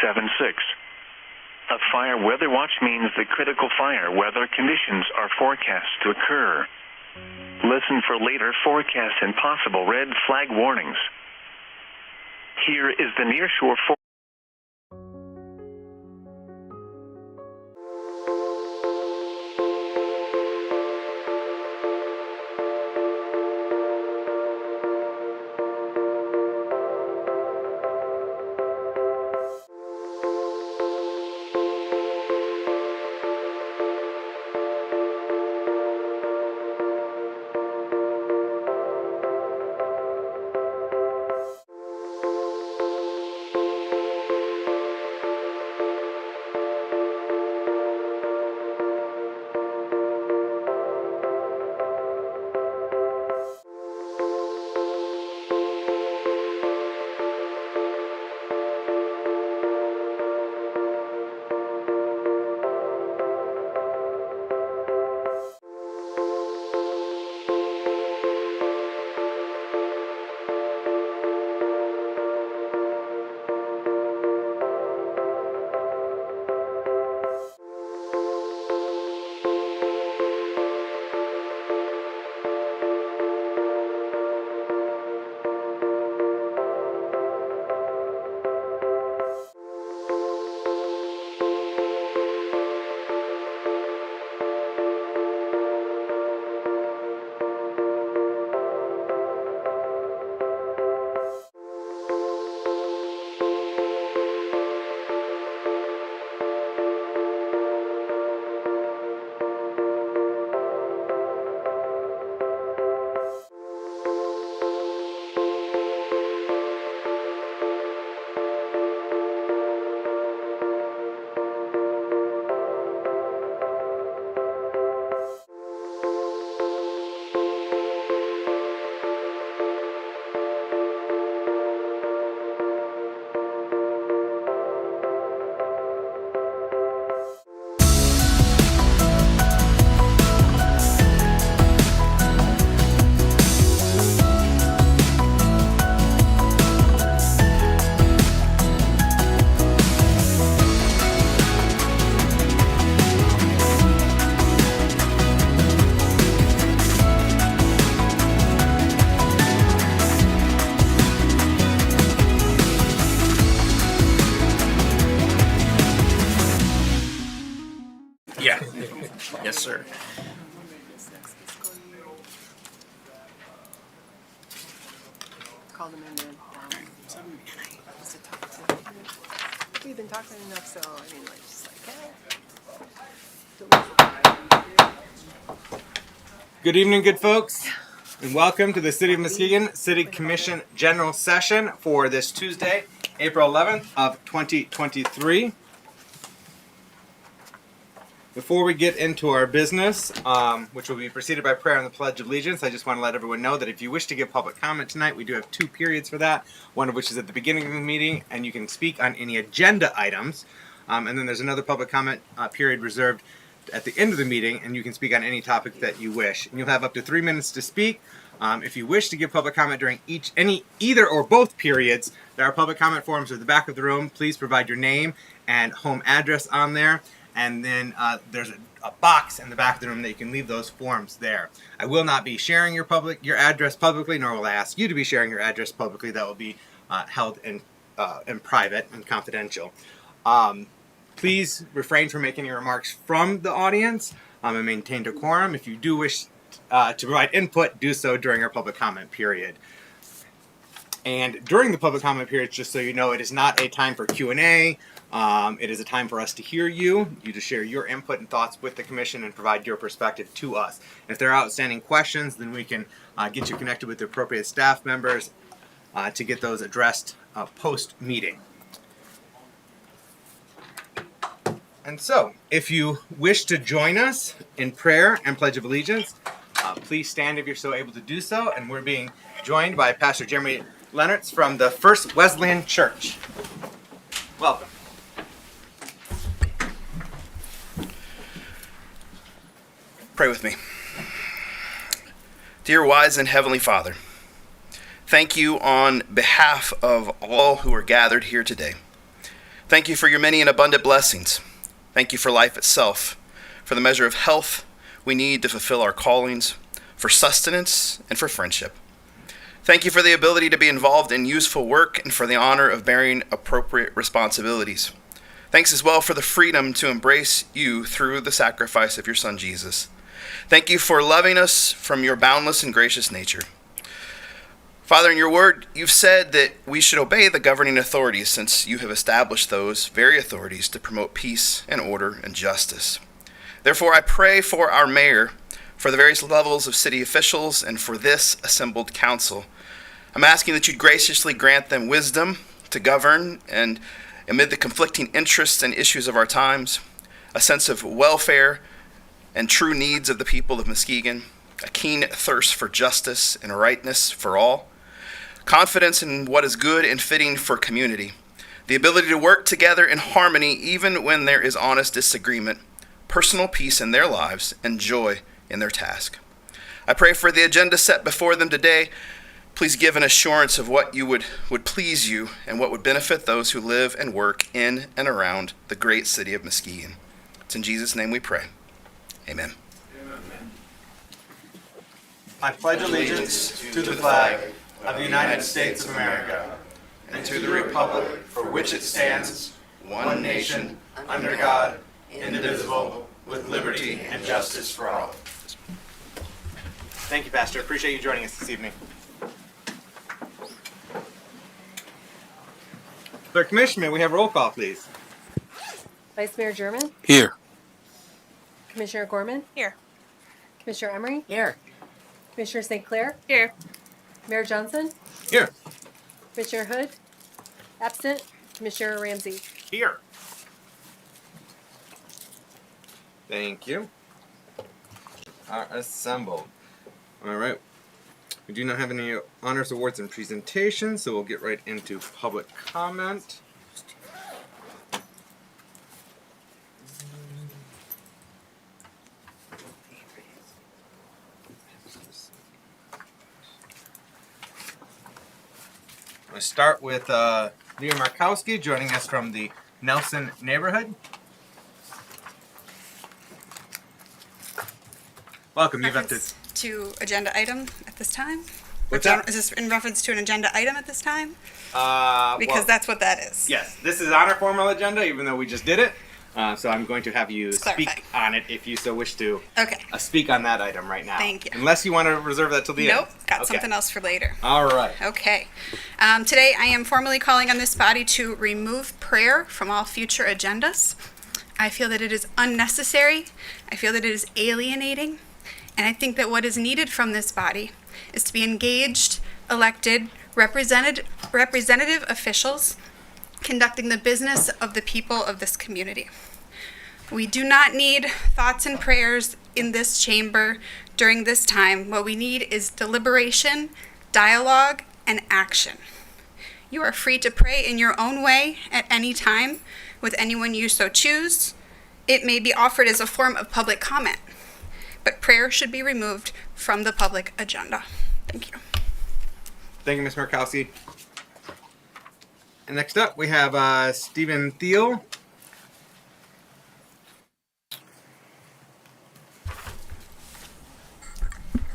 76. A fire weather watch means that critical fire weather conditions are forecast to occur. Listen for later forecasts and possible red flag warnings. Here is the nearshore forecast. Yes, sir. Call them in to talk to. We've been talking enough, so I mean, like, just like, hey. Good evening, good folks, and welcome to the City of Muskegon City Commission General Session for this Tuesday, April 11th of 2023. Before we get into our business, which will be preceded by prayer and the Pledge of Allegiance, I just want to let everyone know that if you wish to give public comment tonight, we do have 2 periods for that, one of which is at the beginning of the meeting, and you can speak on any agenda items. And then there's another public comment period reserved at the end of the meeting, and you can speak on any topic that you wish. And you'll have up to 3 minutes to speak. If you wish to give public comment during either or both periods, there are public comment forms at the back of the room. Please provide your name and home address on there. And then there's a box in the back of the room that you can leave those forms there. I will not be sharing your address publicly, nor will I ask you to be sharing your address publicly. That will be held in private and confidential. Please refrain from making any remarks from the audience and maintain decorum. If you do wish to provide input, do so during our public comment period. And during the public comment period, just so you know, it is not a time for Q&A. It is a time for us to hear you to share your input and thoughts with the commission and provide your perspective to us. And if there are outstanding questions, then we can get you connected with the appropriate staff members to get those addressed post-meeting. And so, if you wish to join us in prayer and Pledge of Allegiance, please stand if you're so able to do so. And we're being joined by Pastor Jeremy Leonards from the First Wesleyan Church. Welcome. Pray with me. Dear wise and heavenly Father, thank you on behalf of all who are gathered here today. Thank you for your many and abundant blessings. Thank you for life itself, for the measure of health we need to fulfill our callings, for sustenance, and for friendship. Thank you for the ability to be involved in useful work and for the honor of bearing appropriate responsibilities. Thanks as well for the freedom to embrace you through the sacrifice of your Son, Jesus. Thank you for loving us from your boundless and gracious nature. Father, in your word, you've said that we should obey the governing authorities since you have established those very authorities to promote peace and order and justice. Therefore, I pray for our mayor, for the various levels of city officials, and for this assembled council. I'm asking that you graciously grant them wisdom to govern and amid the conflicting interests and issues of our times, a sense of welfare and true needs of the people of Muskegon, a keen thirst for justice and rightness for all, confidence in what is good and fitting for community, the ability to work together in harmony even when there is honest disagreement, personal peace in their lives, and joy in their task. I pray for the agenda set before them today. Please give an assurance of what you would please you and what would benefit those who live and work in and around the great city of Muskegon. It's in Jesus' name we pray. Amen. I pledge allegiance to the flag of the United States of America and to the republic for which it stands, one nation, under God, indivisible, with liberty and justice for all. Thank you, Pastor. Appreciate you joining us this evening. Clerk Commissioner, may we have a roll call, please? Vice Mayor German, Here. Commissioner Gorman, Here. Commissioner Emery, Here. Commissioner St. Clair, Here. Mayor Johnson, Here. Commissioner Hood, absent, Commissioner Ramsey. Here. Thank you. Are assembled. All right. We do not have any honors, awards, and presentations, so we'll get right into public comment. I'm going to start with Leah Markowski joining us from the Nelson neighborhood. Welcome. You've Reference to agenda item at this time? What's that? Is this in reference to an agenda item at this time? Because Because that's what that is. yes, this is on our formal agenda, even though we just did it. So I'm going to have you Clarify. speak on it if you so wish to Okay. speak on that item right now. Thank you. Unless you want to reserve that till the end. Nope. Got Okay. something else for later. All right. Okay. Today I am formally calling on this body to remove prayer from all future agendas. I feel that it is unnecessary. I feel that it is alienating. And I think that what is needed from this body is to be engaged, elected, representative officials conducting the business of the people of this community. We do not need thoughts and prayers in this chamber during this time. What we need is deliberation, dialogue, and action. You are free to pray in your own way at any time with anyone you so choose. It may be offered as a form of public comment, but prayer should be removed from the public agenda. Thank you. Thank you, Ms. Markowski. And next up, we have Stephen Thiel.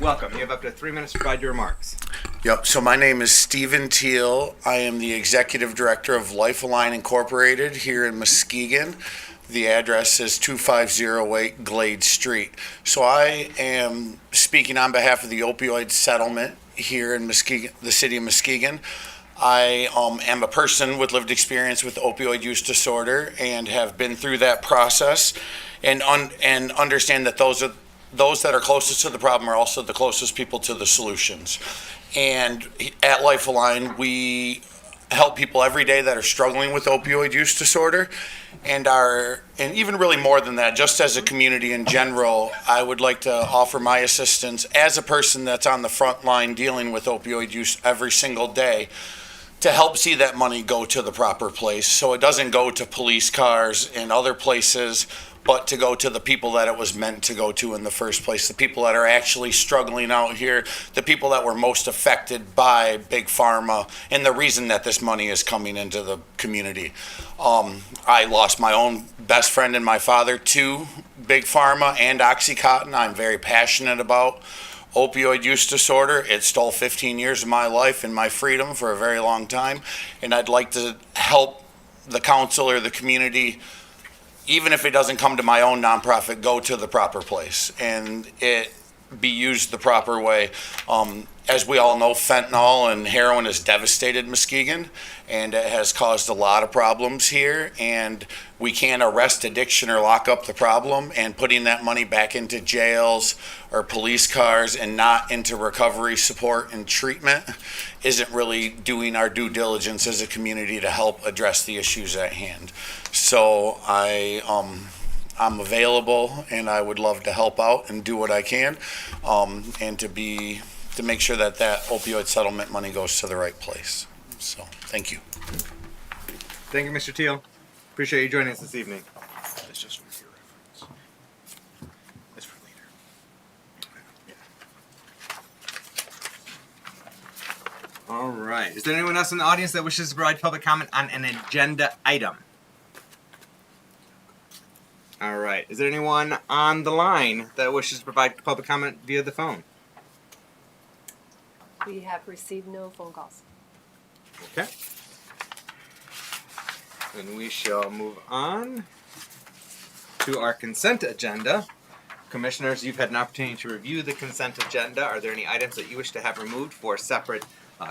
Welcome. You have up to 3 minutes to provide your remarks. Yep. So my name is Stephen Teal. I am the executive director of Life Align Incorporated here in Muskegon. The address is 2508 Glade Street. So I am speaking on behalf of the opioid settlement here in Muskegon, the city of Muskegon. I am a person with lived experience with opioid use disorder and have been through that process and understand that those that are closest to the problem are also the closest people to the solutions. And at Life Align, we help people every day that are struggling with opioid use disorder and even really more than that, just as a community in general, I would like to offer my assistance as a person that's on the front line dealing with opioid use every single day to help see that money go to the proper place so it doesn't go to police cars and other places but to go to the people that it was meant to go to in the first place, the people that are actually struggling out here, the people that were most affected by Big Pharma, and the reason that this money is coming into the community. I lost my own best friend and my father to Big Pharma and Oxycontin. I'm very passionate about opioid use disorder. It stole 15 years of my life and my freedom for a very long time, and I'd like to help the council or the community, even if it doesn't come to my own nonprofit, go to the proper place and it be used the proper way. As we all know, fentanyl and heroin has devastated Muskegon, and it has caused a lot of problems here, and we can't arrest addiction or lock up the problem, and putting that money back into jails or police cars and not into recovery support and treatment isn't really doing our due diligence as a community to help address the issues at hand. So I'm available, and I would love to help out and do what I can, and to make sure that that opioid settlement money goes to the right place. So, thank you. Thank you, Mr. Teal. Appreciate you joining us this evening. It's just for your reference. It's for later. All right. Is there anyone else in the audience that wishes to provide public comment on an agenda item? All right. Is there anyone on the line that wishes to provide public comment via the phone? We have received no phone calls. Okay. Then we shall move on to our consent agenda. Commissioners, you've had an opportunity to review the consent agenda. Are there any items that you wish to have removed for separate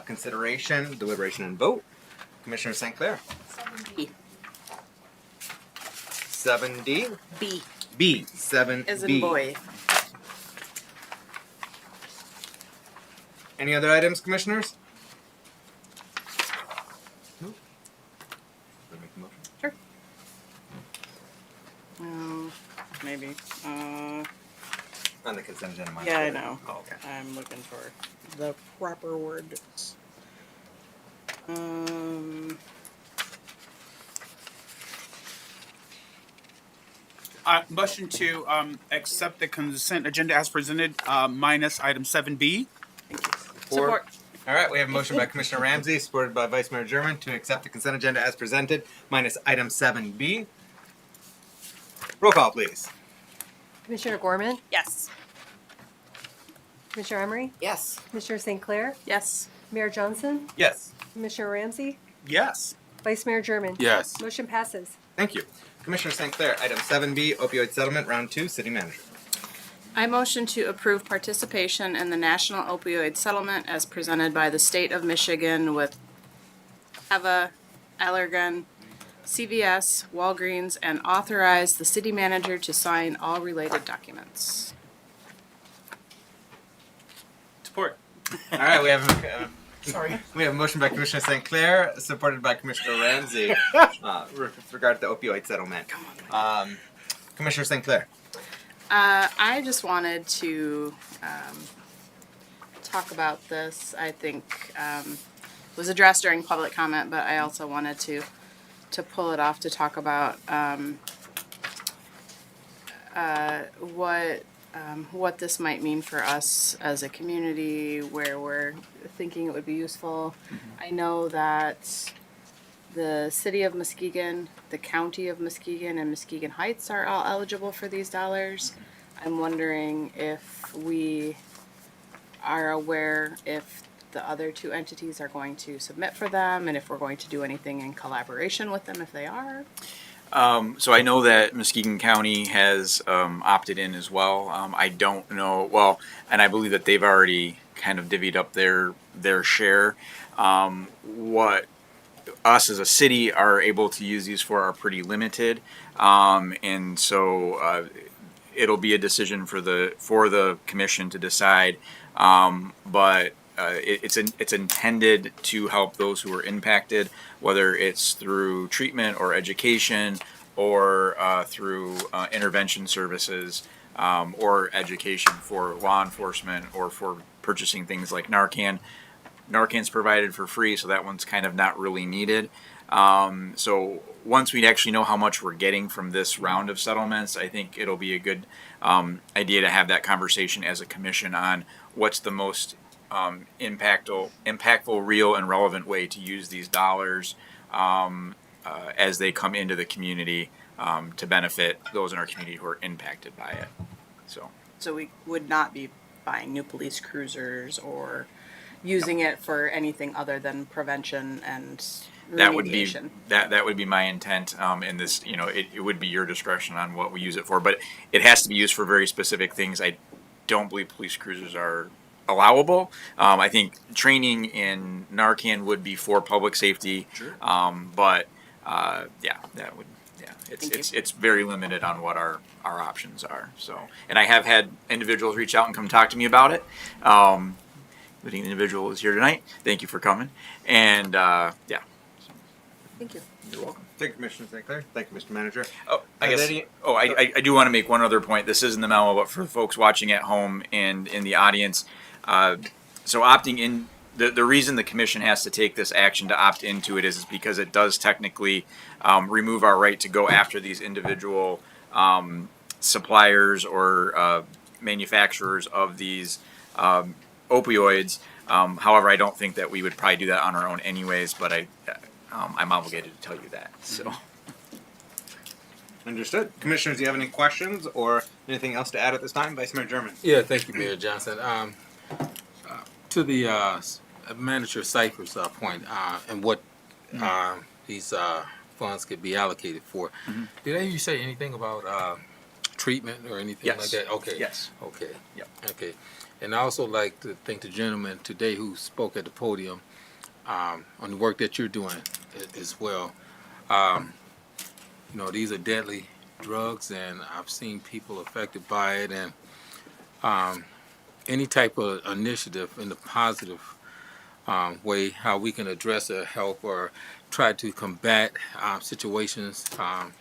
consideration, deliberation, and vote? Commissioner St. Clair. 7B. 7D. B. B. 7B. As in boy. Any other items, commissioners? No. Make the motion. Sure. Maybe. On the consent agenda. mine's Yeah, I good. know. Oh, okay. I'm looking for the proper words. Motion to accept the consent agenda as presented, minus item 7B. Support. All right, we have a motion by Commissioner Ramsey, supported by Vice Mayor German, to accept the consent agenda as presented, minus item 7B. Roll call, please. Commissioner Gorman, Yes. Commissioner Emery, Yes. Commissioner St. Clair, Yes. Mayor Johnson, Yes. Commissioner Ramsey, Yes. Vice Mayor German. Yes. Motion passes. Thank you. Commissioner St. Clair, item 7B, opioid settlement, round 2, city manager. I motion to approve participation in the national opioid settlement as presented by the state of Michigan with Eva, Allergan, CVS, Walgreens, and authorize the city manager to sign all related documents. Support. All right, we have we have a motion by Commissioner St. Clair, supported by Commissioner Ramsey, with regard to the opioid settlement. Commissioner St. Clair. I just wanted to talk about this. I think was addressed during public comment, but I also wanted to pull it off to talk about what this might mean for us as a community, where we're thinking it would be useful. I know that the city of Muskegon, the county of Muskegon, and Muskegon Heights are all eligible for these dollars. I'm wondering if we are aware if the other two entities are going to submit for them, and if we're going to do anything in collaboration with them if they are. So I know that Muskegon County has opted in as well. I don't know, well, and I believe that they've already kind of divvied up their share. What us as a city are able to use these for are pretty limited, and so it'll be a decision for the commission to decide. But it's intended to help those who are impacted, whether it's through treatment or education or through intervention services or education for law enforcement or for purchasing things like Narcan. Narcan's provided for free, so that one's kind of not really needed. So once we actually know how much we're getting from this round of settlements, I think it'll be a good idea to have that conversation as a commission on what's the most impactful, real, and relevant way to use these dollars as they come into the community to benefit those in our community who are impacted by it. So we would not be buying new police cruisers or using it for anything other than prevention and remediation. That would be my intent in this. It would be your discretion on what we use it for, but it has to be used for very specific things. I don't believe police cruisers are allowable. I think training in Narcan would be for public safety, Sure. But that would. It's very limited on what our options are. So, and I have had individuals reach out and come talk to me about it. Including the individual who's here tonight. Thank you for coming. And Thank you. You're welcome. Thank you, Commissioner St. Clair. Thank you, Mr. Manager. I do want to make one other point. This is in the memo, but for folks watching at home and in the audience, so opting in, the reason the commission has to take this action to opt into it is because it does technically remove our right to go after these individual suppliers or manufacturers of these opioids. However, I don't think that we would probably do that on our own anyways, but I'm obligated to tell you that. So. Understood. Commissioners, do you have any questions or anything else to add at this time? Vice Mayor German. Yeah, thank you, Mayor Johnson. To the Manager Cypher's point and what these funds could be allocated for, did any of you say anything about treatment or anything like that? Okay. Yes. Okay. Yep. Okay. And I also like to thank the gentleman today who spoke at the podium on the work that you're doing as well. These are deadly drugs, and I've seen people affected by it, and any type of initiative in the positive way, how we can address or help or try to combat situations, to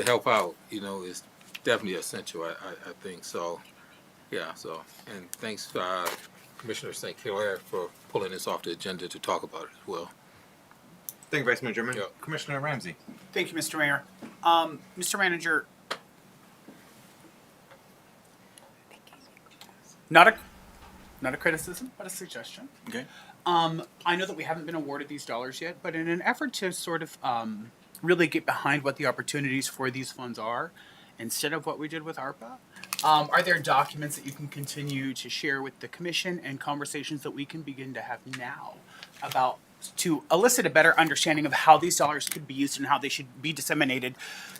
help out, is definitely essential, I think. So, and thanks, Commissioner St. Clair, for pulling this off the agenda to talk about it as well. Thank you, Vice Mayor German. Yep. Commissioner Ramsey. Thank you, Mr. Mayor. Mr. Manager, not a criticism, but a suggestion. Okay. I know that we haven't been awarded these dollars yet, but in an effort to sort of really get behind what the opportunities for these funds are, instead of what we did with ARPA, are there documents that you can continue to share with the commission and conversations that we can begin to have now about to elicit a better understanding of how these dollars could be used and how they should be disseminated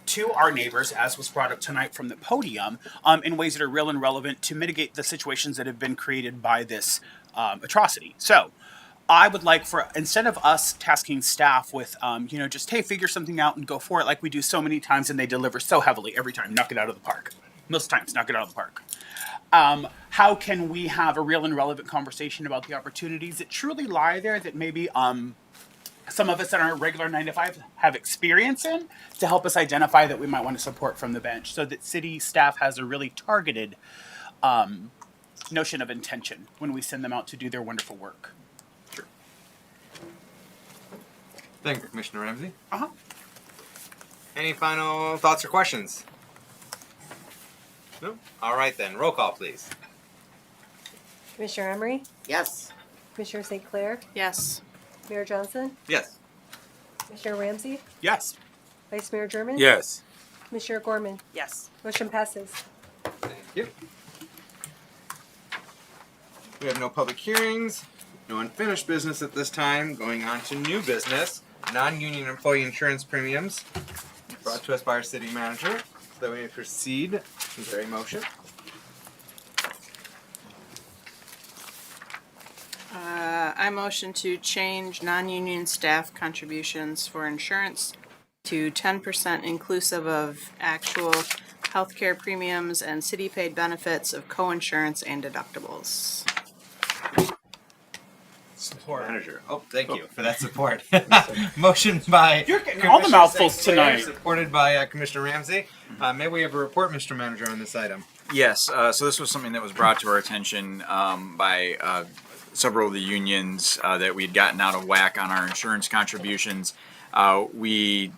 to our neighbors, as was brought up tonight from the podium, in ways that are real and relevant to mitigate the situations that have been created by this atrocity. So I would like for, instead of us tasking staff with, just, hey, figure something out and go for it like we do so many times and they deliver so heavily every time, knock it out of the park. Most times, knock it out of the park. How can we have a real and relevant conversation about the opportunities that truly lie there that maybe some of us in our regular 9 to 5 have experience in, to help us identify that we might want to support from the bench, so that city staff has a really targeted notion of intention when we send them out to do their wonderful work. Sure. Thank you, Commissioner Ramsey. Uh-huh. Any final thoughts or questions? No? All right then. Roll call, please. Commissioner Emery? Yes. Commissioner St. Clair? Yes. Mayor Johnson? Yes. Commissioner Ramsey? Yes. Vice Mayor German? Yes. Commissioner Gorman? Yes. Motion passes. Thank you. We have no public hearings, no unfinished business at this time. Going on to new business, non-union employee insurance premiums, brought to us by our city manager. So that we may proceed. Is there a motion? I motion to change non-union staff contributions for insurance to 10% inclusive of actual healthcare premiums and city-paid benefits of co-insurance and deductibles. Support. Manager. Oh, thank you for that support. Motion by You're getting all the mouthfuls St. Clair, tonight. supported by Commissioner Ramsey. May we have a report, Mr. Manager, on this item? Yes. So this was something that was brought to our attention by several of the unions that we'd gotten out of whack on our insurance contributions. We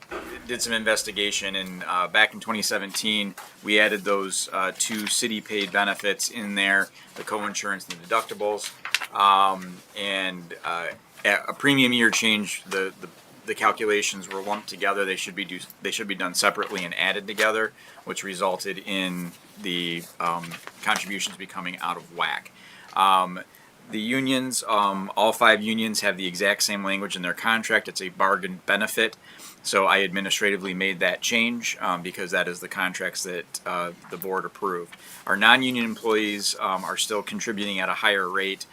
did some investigation, and back in 2017, we added those 2 city-paid benefits in there, the co-insurance and the deductibles. At a premium year change, the calculations were lumped together. They should be done separately and added together, which resulted in the contributions becoming out of whack. The unions, all 5 unions have the exact same language in their contract. It's a bargain benefit. So I administratively made that change because that is the contracts that the board approved. Our non-union employees are still contributing at a higher rate.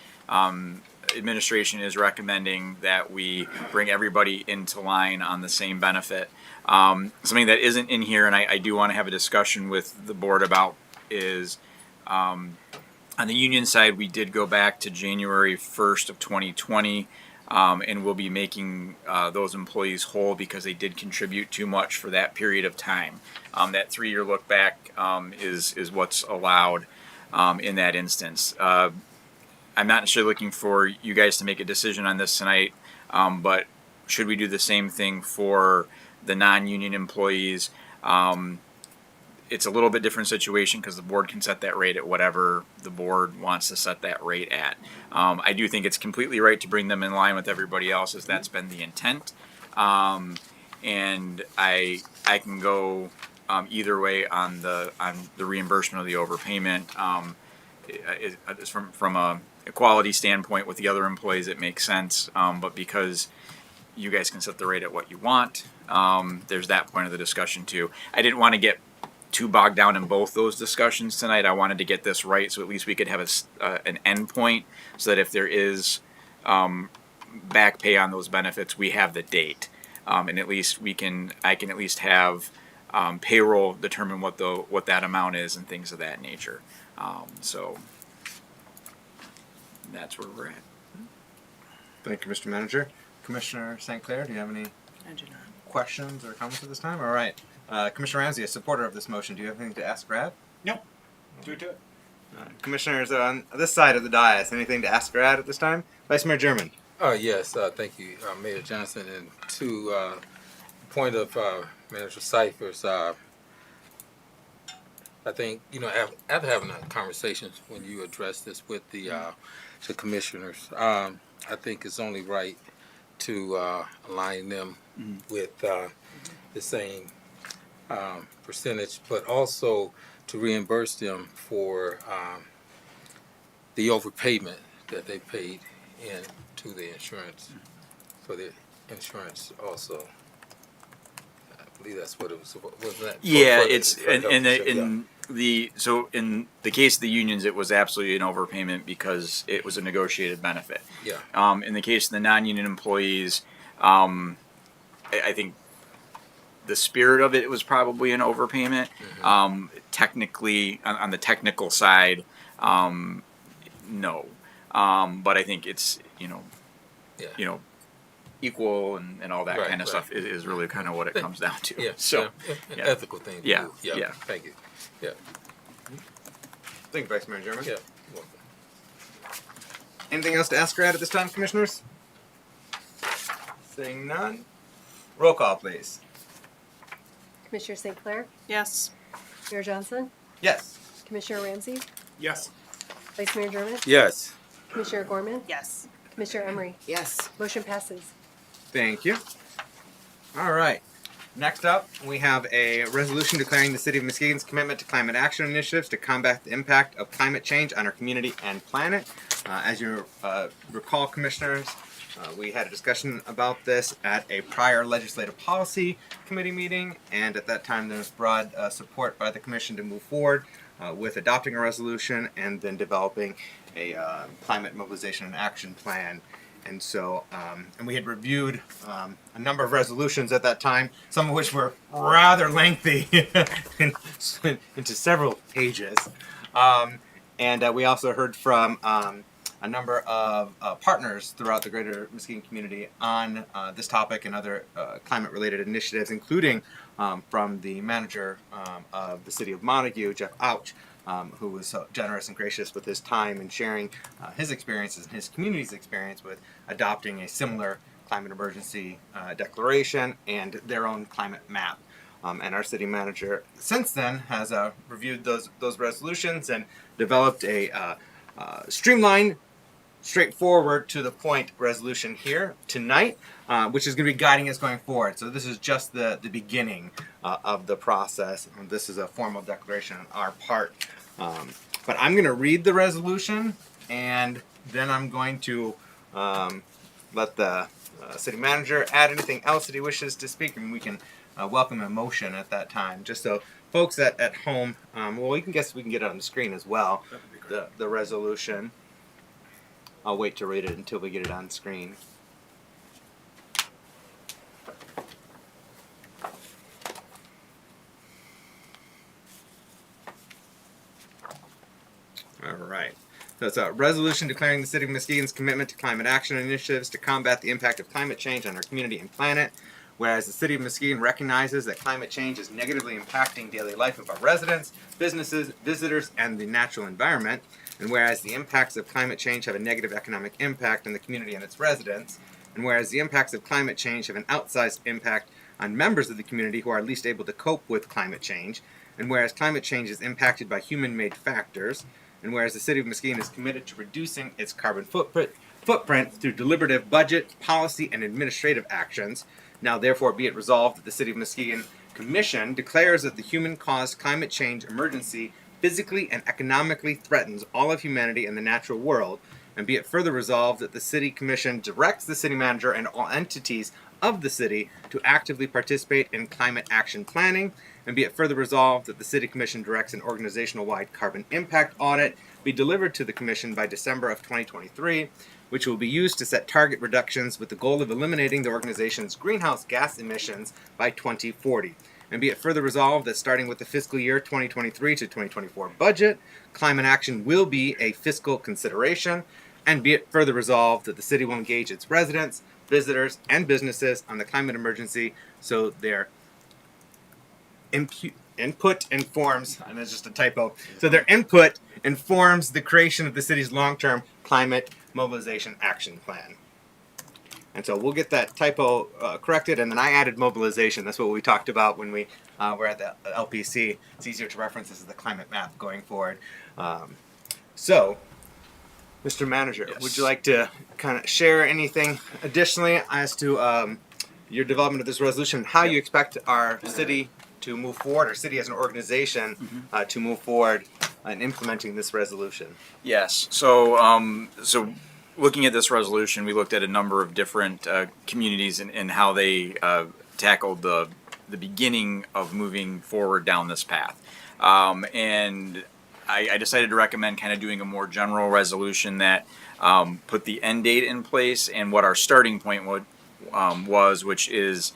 Administration is recommending that we bring everybody into line on the same benefit. Something that isn't in here, and I do want to have a discussion with the board about, is on the union side, we did go back to January 1st of 2020, and we'll be making those employees whole because they did contribute too much for that period of time. That 3-year look back is what's allowed in that instance. I'm not necessarily looking for you guys to make a decision on this tonight, but should we do the same thing for the non-union employees? It's a little bit different situation because the board can set that rate at whatever the board wants to set that rate at. I do think it's completely right to bring them in line with everybody else, as that's been the intent. And I can go either way on the reimbursement of the overpayment. It's from a equality standpoint with the other employees, it makes sense. But because you guys can set the rate at what you want, there's that point of the discussion too. I didn't want to get too bogged down in both those discussions tonight. I wanted to get this right so at least we could have an end point, so that if there is back pay on those benefits, we have the date, and at least I can at least have payroll determine what that amount is and things of that nature. So that's where we're at. Thank you, Mr. Manager. Commissioner St. Clair, do you have any questions or comments at this time? All right. Commissioner Ramsey, a supporter of this motion, do you have anything to ask Brad? No. Do it. Commissioners on this side of the dais, anything to ask Brad at this time? Vice Mayor German. Yes, thank you, Mayor Johnson. And to the point of Manager Cyphers, I think, after having a conversation when you address this with the commissioners, I think it's only right to align them with the same percentage, but also to reimburse them for the overpayment that they paid in to the insurance, for the insurance also. I believe that's what it was. Wasn't that? Yeah, in the case of the unions, it was absolutely an overpayment because it was a negotiated benefit. Yeah. In the case of the non-union employees, I think the spirit of it was probably an overpayment. Mm-hmm. Technically, on the technical side, no. But I think it's equal and all that kind of stuff is really kind of what it comes down to. Yeah. So an ethical thing. To do. Yeah. Thank you. Yeah. Thank you, Vice Mayor German. Yeah. Anything else to ask Brad at this time, commissioners? Seeing none. Roll call, please. Commissioner St. Clair, Yes. Mayor Johnson, Yes. Commissioner Ramsey, Yes. Vice Mayor German, Yes. Commissioner Gorman, Yes. Commissioner Emery. Yes. Motion passes. Thank you. All right. Next up, we have a resolution declaring the City of Muskegon's commitment to climate action initiatives to combat the impact of climate change on our community and planet. As you recall, commissioners, we had a discussion about this at a prior legislative policy committee meeting, and at that time there was broad support by the commission to move forward with adopting a resolution and then developing a climate mobilization and action plan. And so, and we had reviewed a number of resolutions at that time, some of which were rather lengthy into several pages. And we also heard from a number of partners throughout the greater Muskegon community on this topic and other climate-related initiatives, including from the manager of the city of Montague, Jeff Ouch, who was so generous and gracious with his time and sharing his experiences and his community's experience with adopting a similar climate emergency declaration and their own climate map. And our city manager since then has reviewed those resolutions and developed a streamlined, straightforward, to the point resolution here tonight, which is going to be guiding us going forward. So this is just the beginning of the process. This is a formal declaration on our part. But I'm going to read the resolution, and then I'm going to let the city manager add anything else that he wishes to speak, and we can welcome a motion at that time. Just so folks at home, well, we can get it on the screen as well, the resolution. I'll wait to read it until we get it on screen. All right. So it's a resolution declaring the City of Muskegon's commitment to climate action initiatives to combat the impact of climate change on our community and planet. Whereas the City of Muskegon recognizes that climate change is negatively impacting daily life of our residents, businesses, visitors, and the natural environment. And whereas the impacts of climate change have a negative economic impact on the community and its residents. And whereas the impacts of climate change have an outsized impact on members of the community who are least able to cope with climate change. And whereas climate change is impacted by human-made factors. And whereas the City of Muskegon is committed to reducing its carbon footprint through deliberative budget, policy, and administrative actions. Now therefore be it resolved that the City of Muskegon Commission declares that the human-caused climate change emergency physically and economically threatens all of humanity and the natural world, and be it further resolved that the City Commission directs the City Manager and all entities of the City to actively participate in climate action planning, and be it further resolved that the City Commission directs an organizational-wide carbon impact audit be delivered to the Commission by December of 2023, which will be used to set target reductions with the goal of eliminating the organization's greenhouse gas emissions by 2040. And be it further resolved that starting with the fiscal year 2023 to 2024 budget, climate action will be a fiscal consideration. And be it further resolved that the city will engage its residents, visitors, and businesses on the climate emergency so their input informs, and it's just a typo, so their input informs the creation of the city's long-term climate mobilization action plan. And so we'll get that typo corrected, and then I added mobilization. That's what we talked about when we were at the LPC. It's easier to reference this as the climate map going forward. So, Mr. Manager, Yes. would you like to kind of share anything additionally as to your development of this resolution and how you expect our city to move forward, our city as an organization to move forward in implementing this resolution? Yes. So looking at this resolution, we looked at a number of different communities and how they tackled the beginning of moving forward down this path. And I decided to recommend kind of doing a more general resolution that put the end date in place and what our starting point was, which is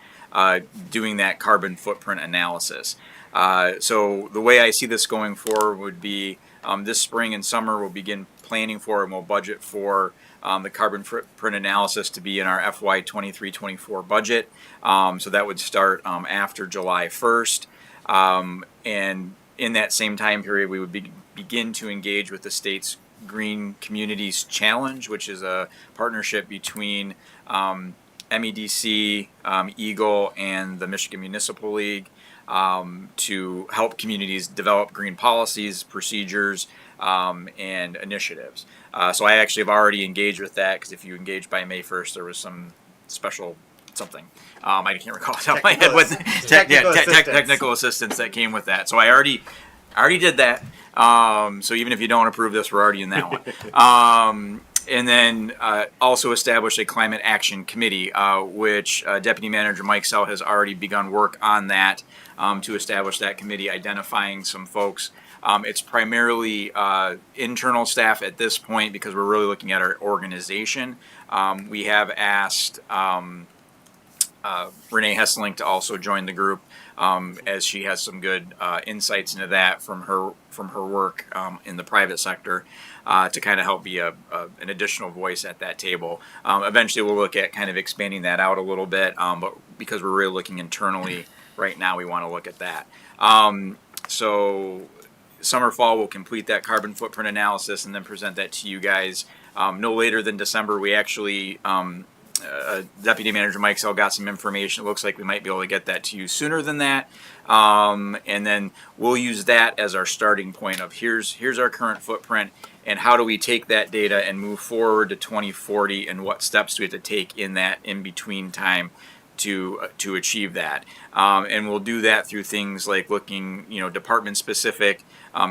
doing that carbon footprint analysis. So the way I see this going forward would be this spring and summer we'll begin planning for and we'll budget for the carbon footprint analysis to be in our FY 23-24 budget. So that would start after July 1st. And in that same time period, we would begin to engage with the state's Green Communities Challenge, which is a partnership between MEDC, Eagle, and the Michigan Municipal League to help communities develop green policies, procedures, and initiatives. So I actually have already engaged with that because if you engaged by May 1st, there was some special something. I can't recall off the top of my head with technical assistance that came with that. So I already did that. So even if you don't approve this, we're already in that one. And then also establish a climate action committee, which Deputy Manager Mike Sell has already begun work on that to establish that committee, identifying some folks. It's primarily internal staff at this point because we're really looking at our organization. We have asked Renee Hesseling to also join the group as she has some good insights into that from her work in the private sector to kind of help be an additional voice at that table. Eventually we'll look at kind of expanding that out a little bit, but because we're really looking internally right now, we want to look at that. So summer, fall, we'll complete that carbon footprint analysis and then present that to you guys no later than December. We actually, Deputy Manager Mike Sell got some information. It looks like we might be able to get that to you sooner than that. And then we'll use that as our starting point of here's our current footprint and how do we take that data and move forward to 2040 and what steps do we have to take in that in-between time to achieve that. And we'll do that through things like looking, department specific,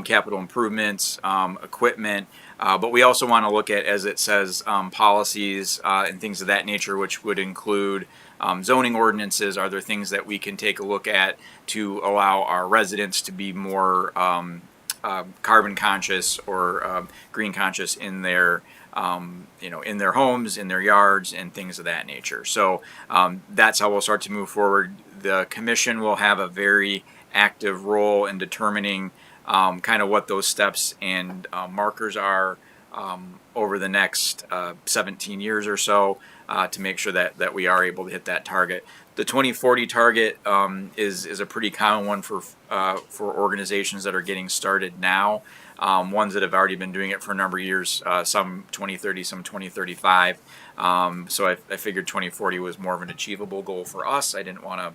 capital improvements, equipment, but we also want to look at, as it says, policies and things of that nature, which would include zoning ordinances. Are there things that we can take a look at to allow our residents to be more carbon conscious or green conscious in their in their homes, in their yards, and things of that nature. So that's how we'll start to move forward. The commission will have a very active role in determining kind of what those steps and markers are over the next 17 years or so to make sure that we are able to hit that target. The 2040 target is a pretty common one for organizations that are getting started now. Ones that have already been doing it for a number of years, some 2030, some 2035. So I figured 2040 was more of an achievable goal for us. I didn't want to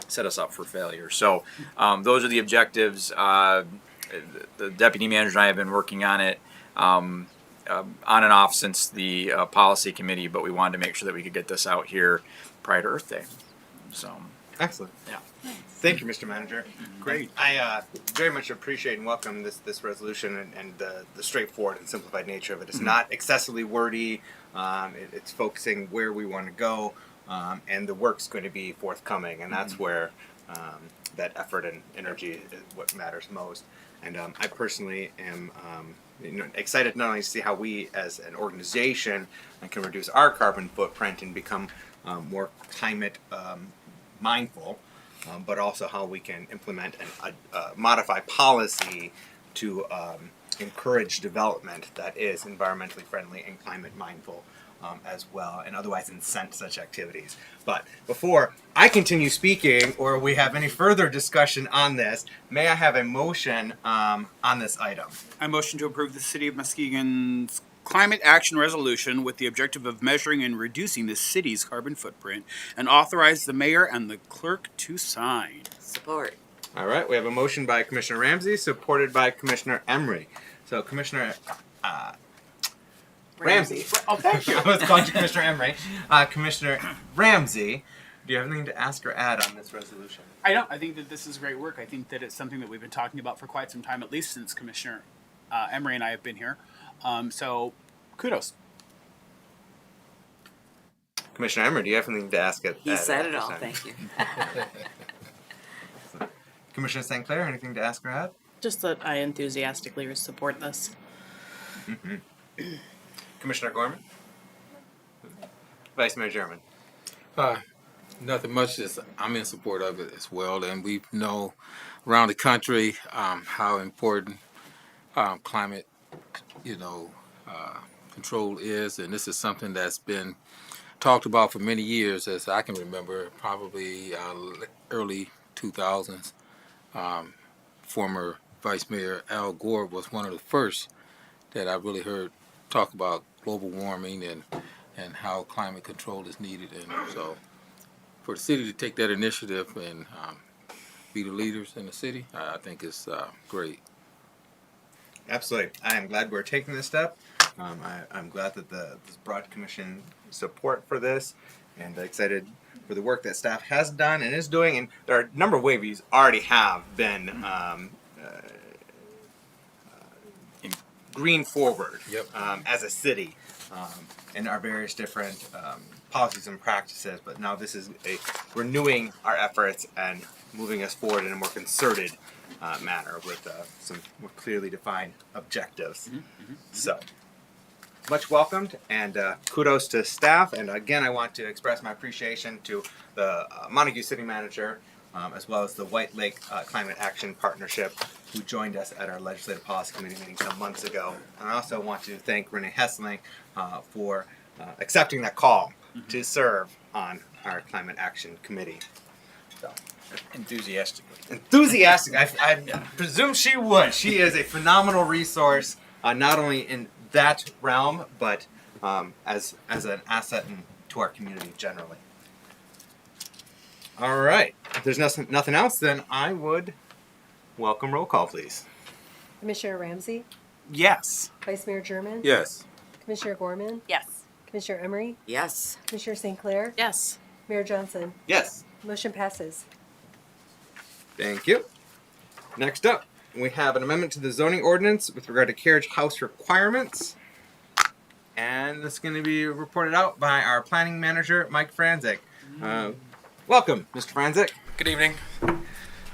set us up for failure. So those are the objectives. The deputy manager and I have been working on it on and off since the policy committee, but we wanted to make sure that we could get this out here prior to Earth Day. So excellent. Yeah. Thank you, Mr. Manager. Great. I very much appreciate and welcome this resolution and the straightforward and simplified nature of it. It's not excessively wordy. It's focusing where we want to go, and the work's going to be forthcoming, and that's where that effort and energy is what matters most. And I personally am excited not only to see how we as an organization can reduce our carbon footprint and become more climate mindful, but also how we can implement and modify policy to encourage development that is environmentally friendly and climate mindful as well, and otherwise incent such activities. But before I continue speaking, or we have any further discussion on this, may I have a motion on this item? I motion to approve the City of Muskegon's Climate Action Resolution with the objective of measuring and reducing the city's carbon footprint and authorize the mayor and the clerk to sign. Support. All right, we have a motion by Commissioner Ramsey, supported by Commissioner Emery. So Commissioner Ramsey. Oh, thank you. I was calling you Commissioner Emery. Commissioner Ramsey, do you have anything to ask or add on this resolution? I don't. I think that this is great work. I think that it's something that we've been talking about for quite some time, at least since Commissioner Emery and I have been here. So, kudos. Commissioner Emery, do you have anything to ask it? He said it all. Thank you. Commissioner St. Clair, anything to ask or add? Just that I enthusiastically support this. Mm-hmm. Commissioner Gorman? Vice Mayor German? Nothing much. Just I'm in support of it as well, and we know around the country how important climate, control is, and this is something that's been talked about for many years, as I can remember, probably early 2000s. Former Vice Mayor Al Gore was one of the first that I really heard talk about global warming and how climate control is needed. And so for the city to take that initiative and be the leaders in the city, I think it's great. Absolutely. I am glad we're taking this step. I'm glad that this broad commission support for this, and excited for the work that staff has done and is doing. And there are a number of ways we already have been green forward as a city in our various different policies and practices. But now this is renewing our efforts and moving us forward in a more concerted manner with some more clearly defined objectives. So, much welcomed, and kudos to staff. And again, I want to express my appreciation to the Montague City Manager, as well as the White Lake Climate Action Partnership, who joined us at our Legislative Policy Committee meeting some months ago. And I also want to thank Renee Hessling for accepting that call to serve on our Climate Action Committee. So, Enthusiastically. Enthusiastic. I presume she would. She is a phenomenal resource, not only in that realm, but as an asset to our community generally. All right. If there's nothing else, then I would welcome roll call, please. Commissioner Ramsey, Yes. Vice Mayor German, Yes. Commissioner Gorman, Yes. Commissioner Emery, Yes. Commissioner St. Clair, Yes. Mayor Johnson. Yes. Motion passes. Thank you. Next up, we have an amendment to the zoning ordinance with regard to carriage house requirements. And this is going to be reported out by our planning manager, Mike Franzik. Welcome, Mr. Franzik. Good evening.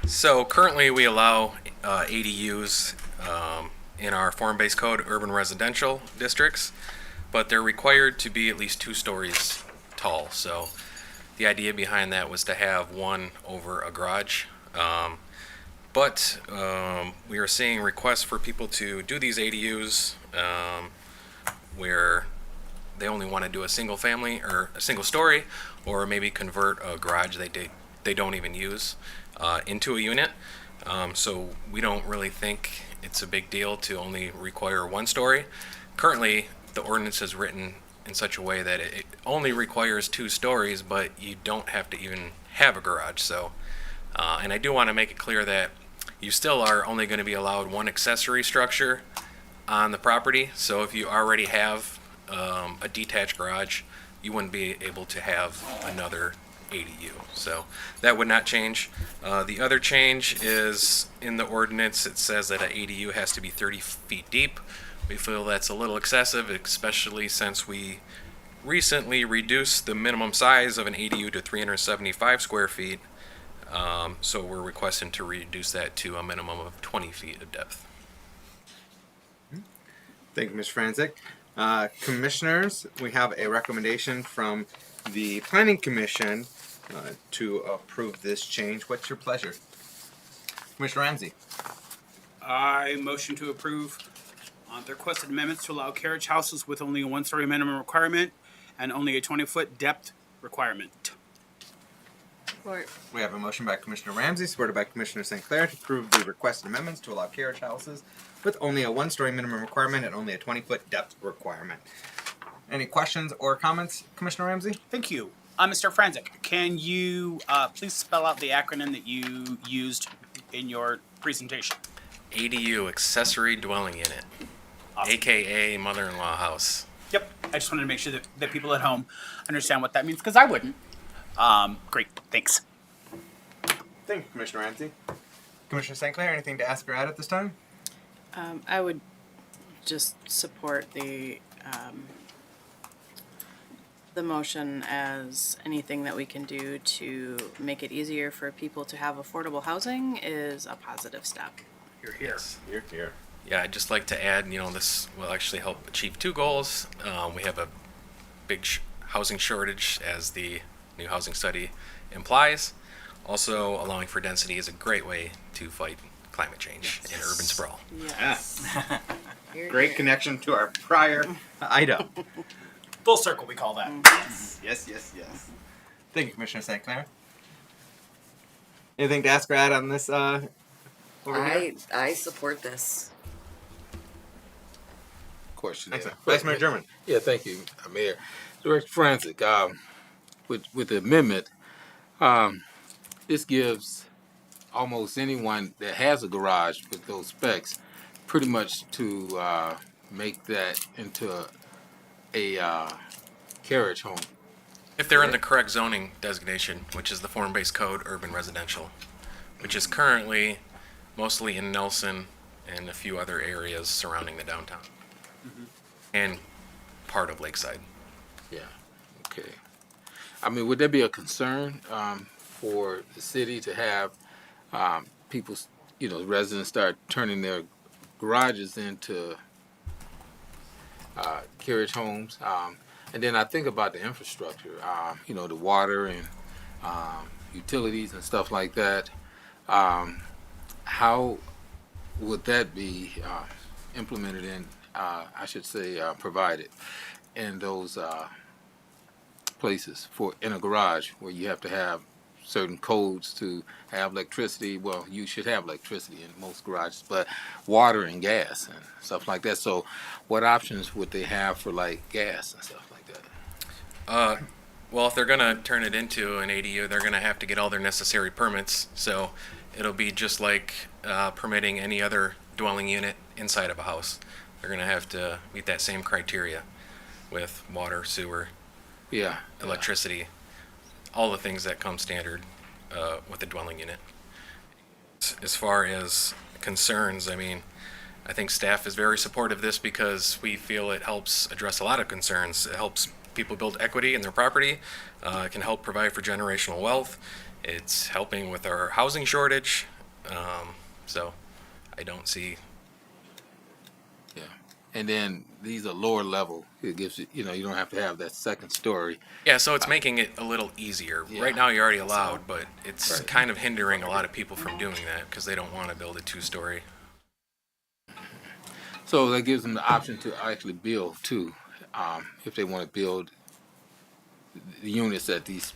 So currently we allow ADUs in our form-based code urban residential districts, but they're required to be at least 2 stories tall. So the idea behind that was to have one over a garage. But we are seeing requests for people to do these ADUs where they only want to do a single family or a single story, or maybe convert a garage they don't even use into a unit. So we don't really think it's a big deal to only require 1 story. Currently, the ordinance is written in such a way that it only requires 2 stories, but you don't have to even have a garage. So, and I do want to make it clear that you still are only going to be allowed 1 accessory structure on the property. So if you already have a detached garage, you wouldn't be able to have another ADU. So that would not change. The other change is in the ordinance, it says that an ADU has to be 30 feet deep. We feel that's a little excessive, especially since we recently reduced the minimum size of an ADU to 375 square feet. So we're requesting to reduce that to a minimum of 20 feet of depth. Thank you, Mr. Franzik. Commissioners, we have a recommendation from the Planning Commission to approve this change. What's your pleasure? Commissioner Ramsey. I motion to approve the requested amendments to allow carriage houses with only a 1-story minimum requirement and only a 20-foot depth requirement. Support. We have a motion by Commissioner Ramsey, supported by Commissioner St. Clair, to approve the requested amendments to allow carriage houses with only a 1-story minimum requirement and only a 20-foot depth requirement. Any questions or comments, Commissioner Ramsey? Thank you. Mr. Franzik, can you please spell out the acronym that you used in your presentation? ADU, accessory dwelling unit, Awesome. AKA mother-in-law house. Yep. I just wanted to make sure that people at home understand what that means, because I wouldn't. Great. Thanks. Thank you, Commissioner Ramsey. Commissioner St. Clair, anything to ask or add at this time? I would just support the motion as anything that we can do to make it easier for people to have affordable housing is a positive step. You're here. Here. Yeah, I'd just like to add, this will actually help achieve 2 goals. We have a big housing shortage, as the new housing study implies. Also, allowing for density is a great way to fight climate change and urban sprawl. Yes. Great connection to our prior item. Full circle, we call that. Yes. Thank you, Commissioner St. Clair. Anything to ask or add on this over here? I support this. Question. Excellent. Vice Mayor German. Yeah, thank you, Mayor. Director Franzik, with the amendment, this gives almost anyone that has a garage with those specs pretty much to make that into a carriage home. If they're in the correct zoning designation, which is the form-based code urban residential, which is currently mostly in Nelson and a few other areas surrounding the downtown, and part of Lakeside. Yeah, okay. I mean, would there be a concern for the city to have people, residents start turning their garages into carriage homes? And then I think about the infrastructure, the water and utilities and stuff like that. How would that be implemented in, provided in those places in a garage where you have to have certain codes to have electricity. Well, you should have electricity in most garages, but water and gas and stuff like that. So what options would they have for like gas and stuff like that? Well, if they're gonna turn it into an ADU, they're gonna have to get all their necessary permits. So it'll be just like permitting any other dwelling unit inside of a house. They're gonna have to meet that same criteria with water, sewer, Yeah. electricity, all the things that come standard with a dwelling unit. As far as concerns, I mean, I think staff is very supportive of this because we feel it helps address a lot of concerns. It helps people build equity in their property. It can help provide for generational wealth. It's helping with our housing shortage. So I don't see. Yeah. And then these are lower level. It gives you, you know, you don't have to have that second story. Yeah, so it's making it a little easier. Yeah. Right now you're already allowed, but it's Right. kind of hindering a lot of people from doing that because they don't want to build a two-story. So that gives them the option to actually build too, if they want to build the units at these,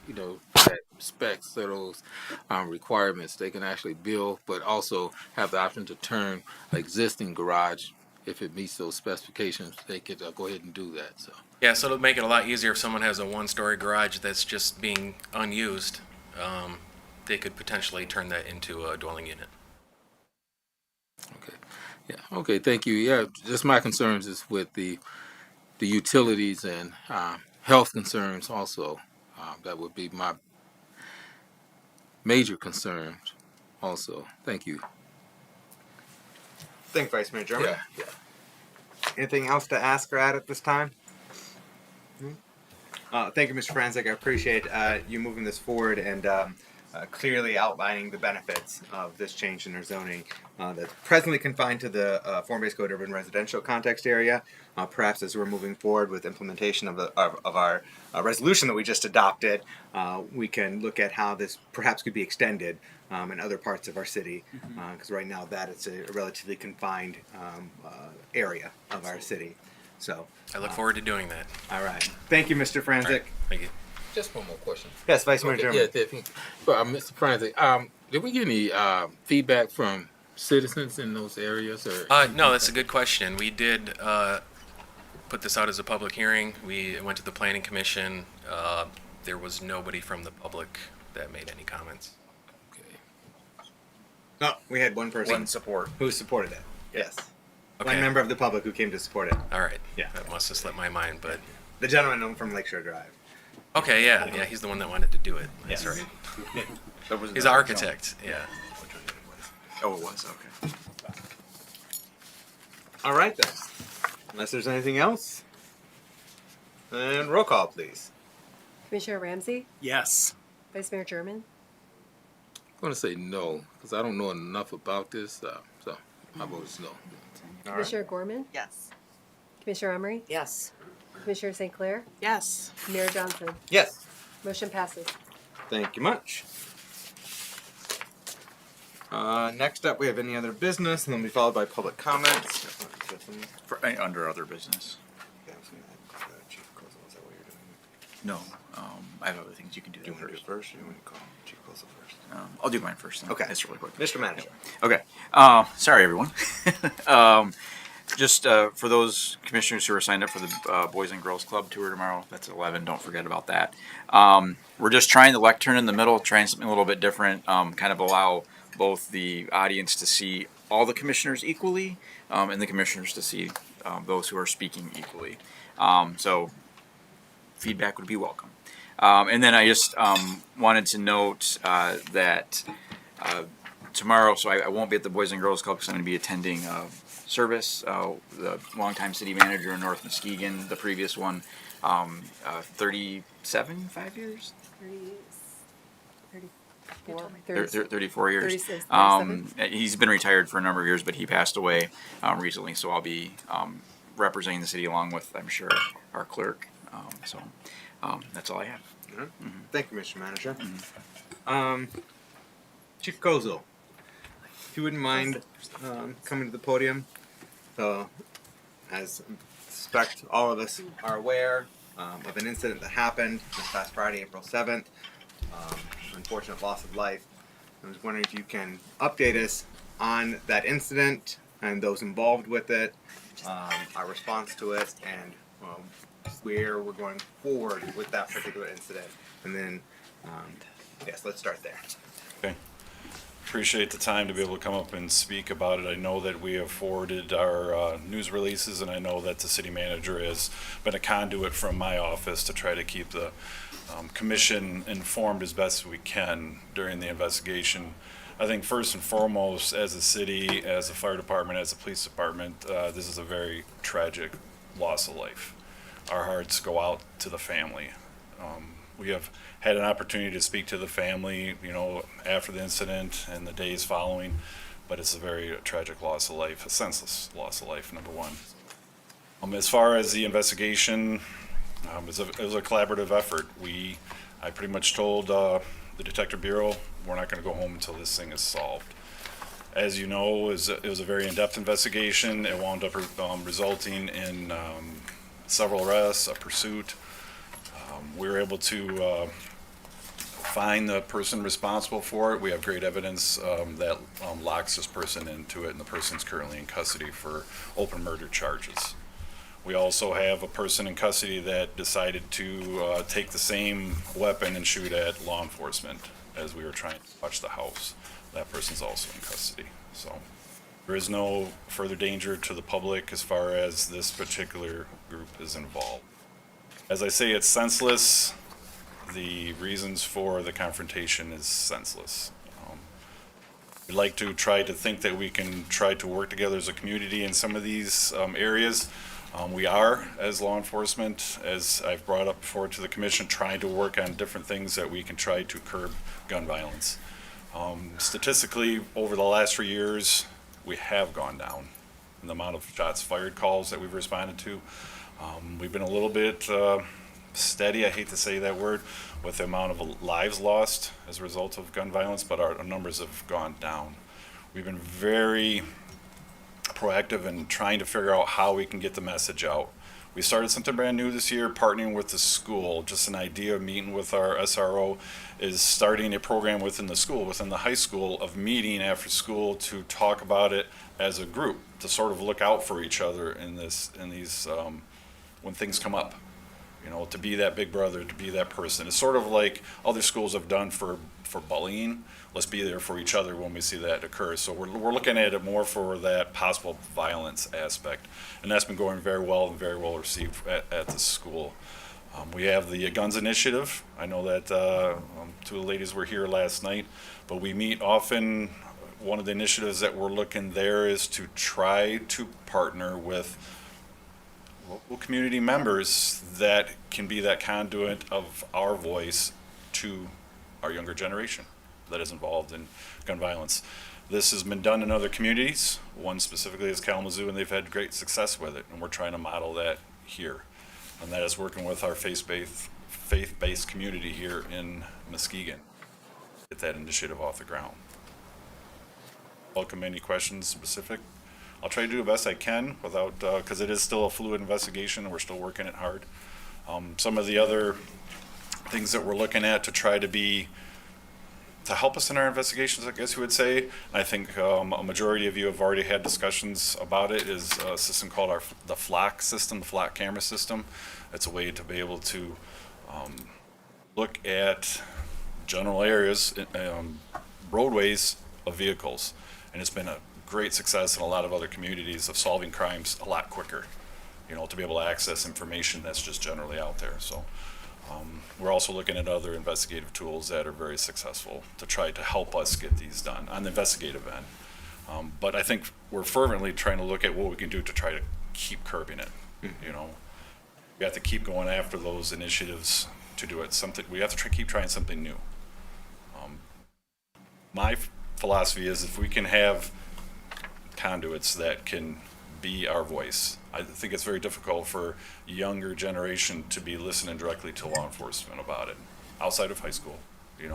you know, that specs or those requirements. They can actually build, but also have the option to turn an existing garage if it meets those specifications. They could go ahead and do that. So Yeah, so it'll make it a lot easier if someone has a one-story garage that's just being unused. They could potentially turn that into a dwelling unit. okay, yeah, okay, thank you. Yeah, just my concerns is with the utilities and health concerns also. That would be my major concerns also. Thank you. Thank Vice Mayor German. Yeah, yeah. Anything else to ask or add at this time? Thank you, Mr. Franzik. I appreciate you moving this forward and clearly outlining the benefits of this change in our zoning that's presently confined to the form-based code urban residential context area. Perhaps as we're moving forward with implementation of our resolution that we just adopted, we can look at how this perhaps could be extended in other parts of our city, because right now that it's a relatively confined area of our city. So I look forward to doing that. all right. Thank you, Mr. Franzik. All right, thank you. Just one more question. Yes, Vice Mayor German. Yeah, Mr. Franzik, did we get any feedback from citizens in those areas? Or No, that's a good question. We did put this out as a public hearing. We went to the Planning Commission. There was nobody from the public that made any comments. Okay. No, we had one person One support. who supported it. Yes. Okay. One member of the public who came to support it. All right. Yeah. That must have slipped my mind, but The gentleman from Lakeshore Drive. okay, yeah, he's the one that wanted to do it. That's Yes. right. He's an architect. Yeah. Oh, it was, okay. All right then. Unless there's anything else. And roll call, please. Commissioner Ramsey, Yes. Vice Mayor German, I'm going to say no, because I don't know enough about this, so my vote is no. Commissioner Gorman, Yes. Commissioner Emery, Yes. Commissioner St. Clair, Yes. Mayor Johnson. Yes. Motion passes. Thank you much. Next up, we have any other business, and then we followed by public comments. Under other business. No, I have other things you can do. Do you want to do it first, or do you want to call Chief Closel first? I'll do mine first. Then. Okay. That's really quick. Mr. Manager. Okay. Sorry, everyone. Just for those commissioners who are signed up for the Boys and Girls Club tour tomorrow, that's 11. Don't forget about that. We're just trying the lectern in the middle, trying something a little bit different, kind of allow both the audience to see all the commissioners equally and the commissioners to see those who are speaking equally. So feedback would be welcome. And then I just wanted to note that tomorrow, so I won't be at the Boys and Girls Club because I'm going to be attending service. The longtime city manager in North Muskegon, the previous one, 5 years? 34 years. 36, 37. He's been retired for a number of years, but he passed away recently, so I'll be representing the city along with, I'm sure, our clerk. So that's all I have. Mm-hmm. Thank you, Mr. Manager. Chief Kozel, if you wouldn't mind coming to the podium. So, as I suspect all of us are aware of an incident that happened this past Friday, April 7th. unfortunate loss of life. I was wondering if you can update us on that incident and those involved with it, our response to it, and where we're going forward with that particular incident. And then, yes, let's start there. Okay. Appreciate the time to be able to come up and speak about it. I know that we have forwarded our news releases, and I know that the city manager has been a conduit from my office to try to keep the commission informed as best we can during the investigation. I think first and foremost, as a city, as a fire department, as a police department, this is a very tragic loss of life. Our hearts go out to the family. We have had an opportunity to speak to the family, after the incident and the days following, but it's a very tragic loss of life, a senseless loss of life, number one. As far as the investigation, it was a collaborative effort. I pretty much told the Detective Bureau, we're not going to go home until this thing is solved. As you know, it was a very in-depth investigation. It wound up resulting in several arrests, a pursuit. We were able to find the person responsible for it. We have great evidence that locks this person into it, and the person's currently in custody for open murder charges. We also have a person in custody that decided to take the same weapon and shoot at law enforcement as we were trying to watch the house. That person's also in custody. So there is no further danger to the public as far as this particular group is involved. As I say, it's senseless. The reasons for the confrontation is senseless. We'd like to try to think that we can try to work together as a community in some of these areas. We are, as law enforcement, as I've brought up before to the commission, trying to work on different things that we can try to curb gun violence. Statistically, over the last 3 years, we have gone down in the amount of shots fired calls that we've responded to. We've been a little bit steady, I hate to say that word, with the amount of lives lost as a result of gun violence, but our numbers have gone down. We've been very proactive in trying to figure out how we can get the message out. We started something brand new this year, partnering with the school. Just an idea of meeting with our SRO is starting a program within the school, within the high school, of meeting after school to talk about it as a group, to sort of look out for each other in these when things come up. To be that big brother, to be that person. It's sort of like other schools have done for bullying. Let's be there for each other when we see that occur. So we're looking at it more for that possible violence aspect. And that's been going very well and very well received at the school. We have the Guns Initiative. I know that two of the ladies were here last night, but we meet often. One of the initiatives that we're looking there is to try to partner with local community members that can be that conduit of our voice to our younger generation that is involved in gun violence. This has been done in other communities. One specifically is Kalamazoo, and they've had great success with it, and we're trying to model that here. And that is working with our faith-based community here in Muskegon. Get that initiative off the ground. Welcome any questions specific. I'll try to do the best I can without, because it is still a fluid investigation and we're still working it hard. Some of the other things that we're looking at to try to help us in our investigations, I guess you would say. I think a majority of you have already had discussions about it, is a system called the FLOC system, the FLOC camera system. It's a way to be able to look at general areas, roadways of vehicles. And it's been a great success in a lot of other communities of solving crimes a lot quicker, to be able to access information that's just generally out there. So we're also looking at other investigative tools that are very successful to try to help us get these done on the investigative end. But I think we're fervently trying to look at what we can do to try to keep curbing it. We have to keep going after those initiatives to do it. We have to keep trying something new. My philosophy is if we can have conduits that can be our voice. I think it's very difficult for younger generation to be listening directly to law enforcement about it outside of high school. You're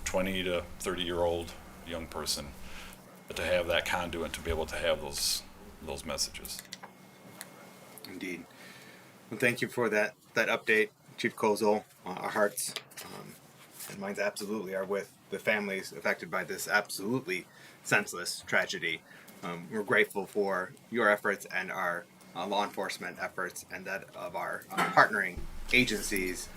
20 to 30-year-old young person, but to have that conduit to be able to have those messages. Indeed. Well, thank you for that update, Chief Kozel. Our hearts and mine absolutely are with the families affected by this absolutely senseless tragedy. We're grateful for your efforts and our law enforcement efforts and that of our partnering agencies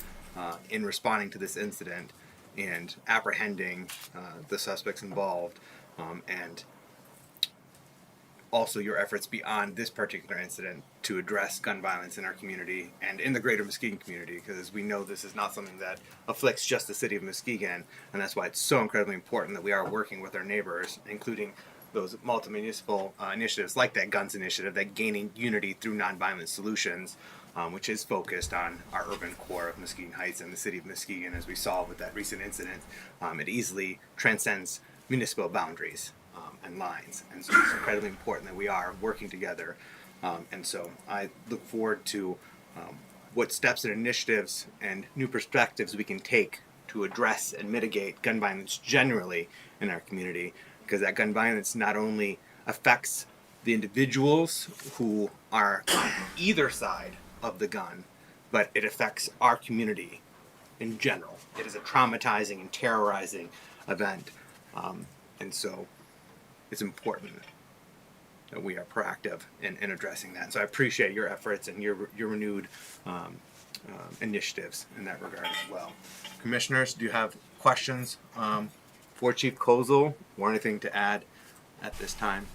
in responding to this incident and apprehending the suspects involved, and also your efforts beyond this particular incident to address gun violence in our community and in the greater Muskegon community, because we know this is not something that afflicts just the city of Muskegon, and that's why it's so incredibly important that we are working with our neighbors, including those multi-municipal initiatives like that Guns Initiative, that Gaining Unity Through Nonviolent Solutions, which is focused on our urban core of Muskegon Heights and the city of Muskegon. As we saw with that recent incident, it easily transcends municipal boundaries and lines, and so it's incredibly important that we are working together. And so I look forward to what steps and initiatives and new perspectives we can take to address and mitigate gun violence generally in our community, because that gun violence not only affects the individuals who are on either side of the gun, but it affects our community in general. It is a traumatizing and terrorizing event, and so it's important that we are proactive in addressing that. So I appreciate your efforts and your renewed initiatives in that regard as well. Commissioners, do you have questions for Chief Kozel or anything to add at this time?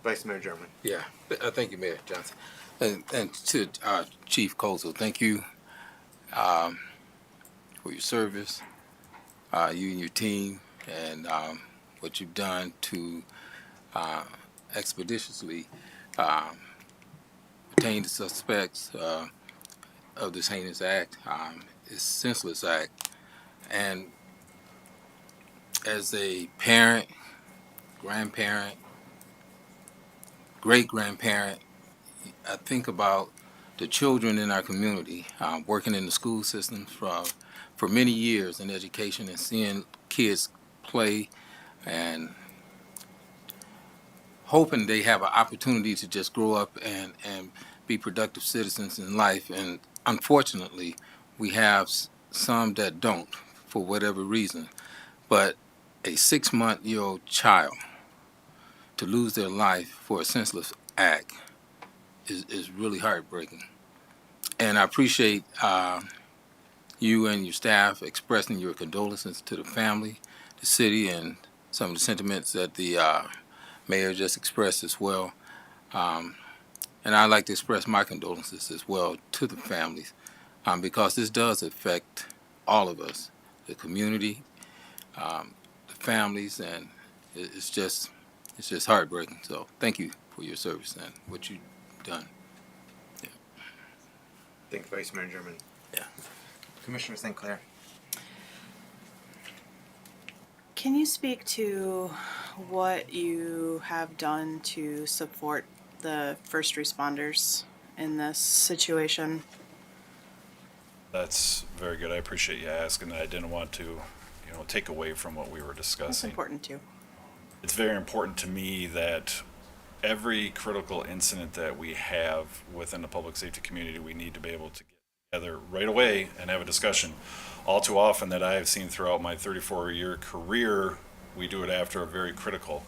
Vice Mayor German. Yeah, thank you, Mayor Johnson. And to Chief Kozel, thank you for your service, you and your team, and what you've done to expeditiously obtain the suspects of this heinous act, this senseless act. And as a parent, grandparent, great-grandparent, I think about the children in our community, working in the school systems for many years in education and seeing kids play and hoping they have an opportunity to just grow up and be productive citizens in life. And unfortunately, we have some that don't for whatever reason. But a 6-month-old child to lose their life for a senseless act is really heartbreaking. And I appreciate you and your staff expressing your condolences to the family, the city, and some of the sentiments that the mayor just expressed as well. And I'd like to express my condolences as well to the families, because this does affect all of us, the community, the families, and it's just heartbreaking. So thank you for your service and what you've done. Yeah. Thank you, Vice Mayor German. Yeah. Commissioner St. Clair. Can you speak to what you have done to support the first responders in this situation? That's very good. I appreciate you asking that. I didn't want to, take away from what we were discussing. That's important too. It's very important to me that every critical incident that we have within the public safety community, we need to be able to get together right away and have a discussion. All too often that I have seen throughout my 34-year career, we do it after a very critical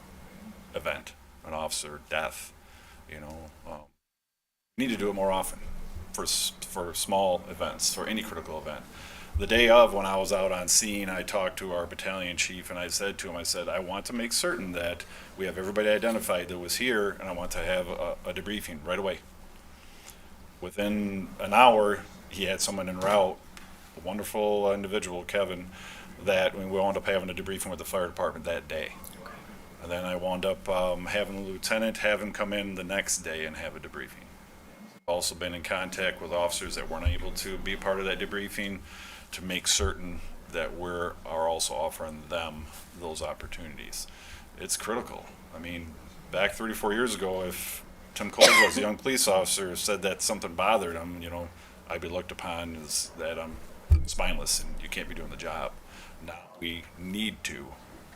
event, an officer death. We need to do it more often for small events, for any critical event. The day of, when I was out on scene, I talked to our battalion chief and I said to him, I want to make certain that we have everybody identified that was here, and I want to have a debriefing right away. Within an hour, he had someone en route, a wonderful individual, Kevin, that we wound up having a debriefing with the fire department that day. Okay. And then I wound up having the lieutenant have him come in the next day and have a debriefing. Also been in contact with officers that weren't able to be part of that debriefing to make certain that we are also offering them those opportunities. It's critical. I mean, back 34 years ago, if Tim Colville, as a young police officer, said that something bothered him, I'd be looked upon as that I'm spineless and you can't be doing the job. Now we need to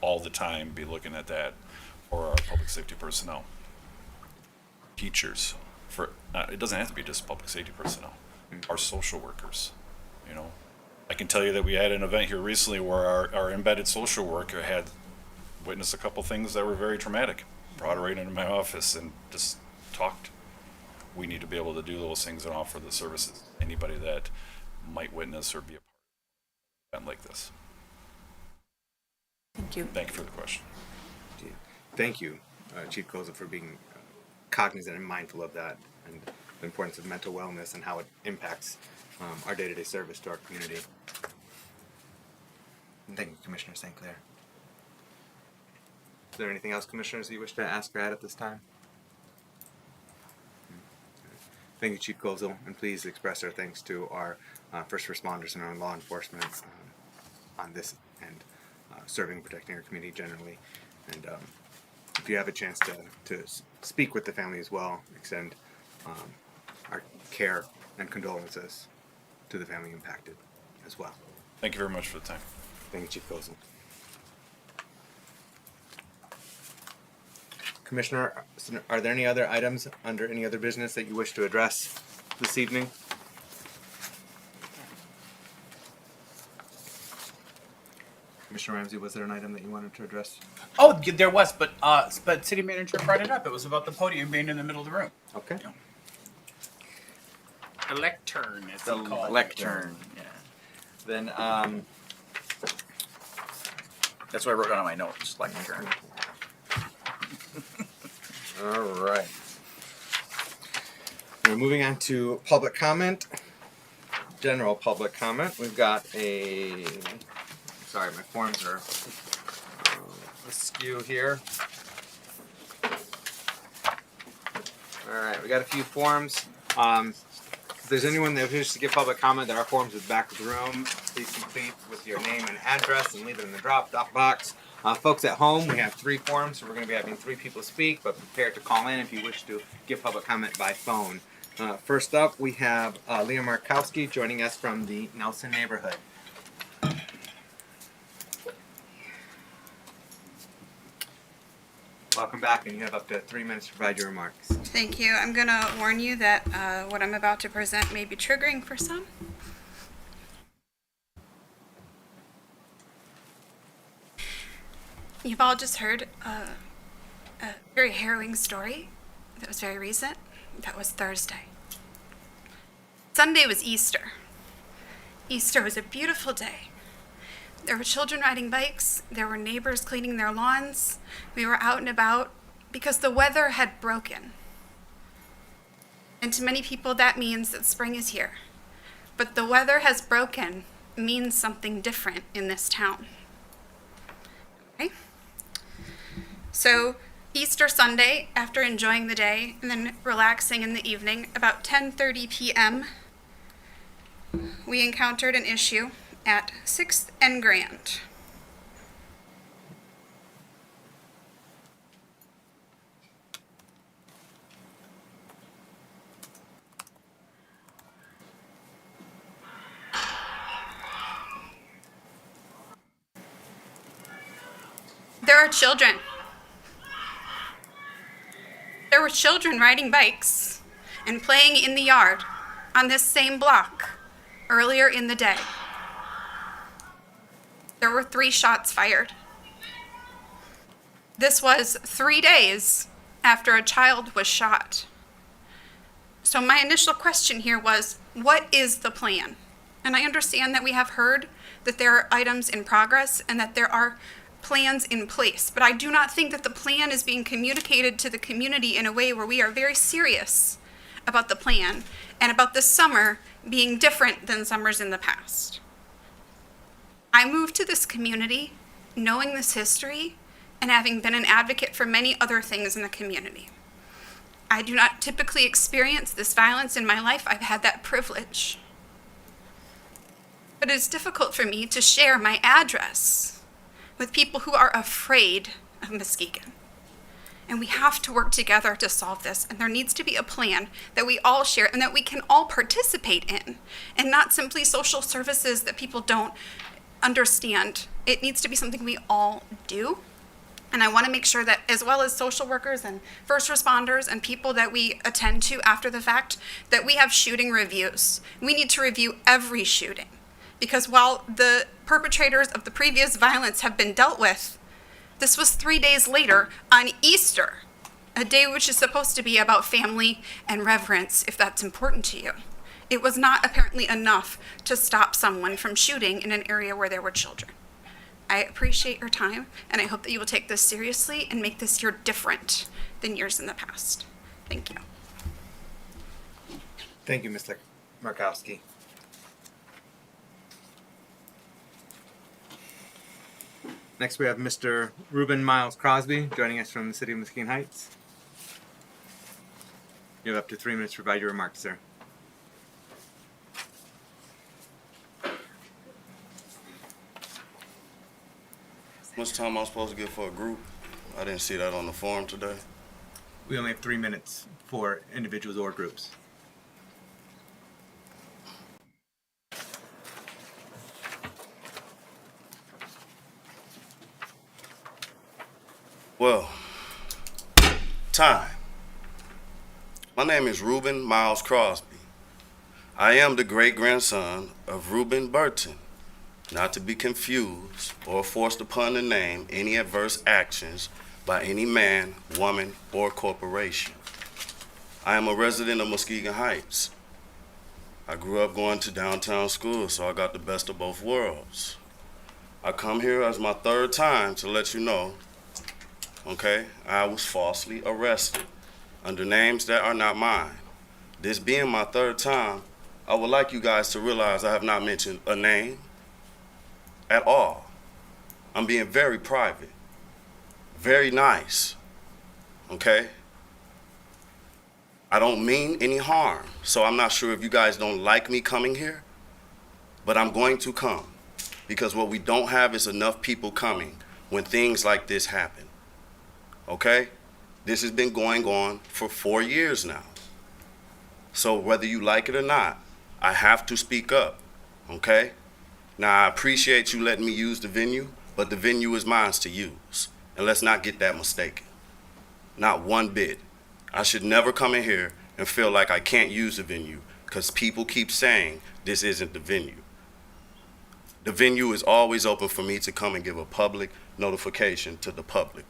all the time be looking at that for our public safety personnel. Teachers, it doesn't have to be just public safety personnel. Our social workers, You know, I can tell you that we had an event here recently where our embedded social worker had witnessed a couple things that were very traumatic. Brought her right into my office and just talked. We need to be able to do those things and offer the services to anybody that might witness or be a part of an event like this. Thank you. Thank you for the question. Thank you, Chief Koza, for being cognizant and mindful of that and the importance of mental wellness and how it impacts our day-to-day service to our community. And thank you, Commissioner St. Clair. Is there anything else, Commissioners, you wish to ask or add at this time? Thank you, Chief Kozel, and please express our thanks to our first responders and our law enforcement on this and serving and protecting our community generally. And if you have a chance to speak with the family as well, extend our care and condolences to the family impacted as well. Thank you very much for the time. Thank you, Chief Kozel. Commissioner, are there any other items under any other business that you wish to address this evening? Commissioner Ramsey, was there an item that you wanted to address? Oh, there was, but city manager brought it up. It was about the podium being in the middle of the room. Okay. The lectern, as The they call it. lectern, yeah. Then, that's what I wrote down on my notes, lectern. All right. We're moving on to public comment. General public comment. We've got a. Sorry, my forms are askew here. All right, we got a few forms. If there's anyone that wishes to give public comment, there are forms at the back of the room. Please complete with your name and address and leave it in the drop box. Folks at home, we have 3 forms, so we're going to be having 3 people speak, but prepare to call in if you wish to give public comment by phone. First up, we have Leah Markowski joining us from the Nelson neighborhood. Welcome back, and you have up to 3 minutes to provide your remarks. Thank you. I'm going to warn you that what I'm about to present may be triggering for some. You've all just heard a very harrowing story that was very recent. That was Thursday. Sunday was Easter. Easter was a beautiful day. There were children riding bikes. There were neighbors cleaning their lawns. We were out and about because the weather had broken. And to many people, that means that spring is here. But the weather has broken means something different in this town. Okay? So Easter Sunday, after enjoying the day and then relaxing in the evening, about 10:30 p.m., we encountered an issue at 6th and Grand. There are children. There were children riding bikes and playing in the yard on this same block earlier in the day. There were 3 shots fired. This was 3 days after a child was shot. So my initial question here was, what is the plan? And I understand that we have heard that there are items in progress and that there are plans in place, but I do not think that the plan is being communicated to the community in a way where we are very serious about the plan and about this summer being different than summers in the past. I moved to this community knowing this history and having been an advocate for many other things in the community. I do not typically experience this violence in my life. I've had that privilege. But it is difficult for me to share my address with people who are afraid of Muskegon. And we have to work together to solve this. And there needs to be a plan that we all share and that we can all participate in, and not simply social services that people don't understand. It needs to be something we all do. And I want to make sure that, as well as social workers and first responders and people that we attend to after the fact, that we have shooting reviews. We need to review every shooting. Because while the perpetrators of the previous violence have been dealt with, this was 3 days later on Easter, a day which is supposed to be about family and reverence, if that's important to you. It was not apparently enough to stop someone from shooting in an area where there were children. I appreciate your time, and I hope that you will take this seriously and make this year different than years in the past. Thank you. Thank you, Mr. Markowski. Next, we have Mr. Ruben Miles Crosby joining us from the city of Muskegon Heights. You have up to 3 minutes to provide your remarks, sir. How much time am I supposed to get for a group? I didn't see that on the form today. We only have 3 minutes for individuals or groups. Well, time. My name is Ruben Miles Crosby. I am the great-grandson of Reuben Burton, not to be confused or forced upon the name any adverse actions by any man, woman, or corporation. I am a resident of Muskegon Heights. I grew up going to downtown school, so I got the best of both worlds. I come here as my third time to let you know, okay, I was falsely arrested under names that are not mine. This being my third time, I would like you guys to realize I have not mentioned a name at all. I'm being very private, very nice, okay? I don't mean any harm, so I'm not sure if you guys don't like me coming here, but I'm going to come because what we don't have is enough people coming when things like this happen, okay? This has been going on for 4 years now. So whether you like it or not, I have to speak up, okay? Now, I appreciate you letting me use the venue, but the venue is mine to use. And let's not get that mistaken. Not one bit. I should never come in here and feel like I can't use the venue because people keep saying this isn't the venue. The venue is always open for me to come and give a public notification to the public.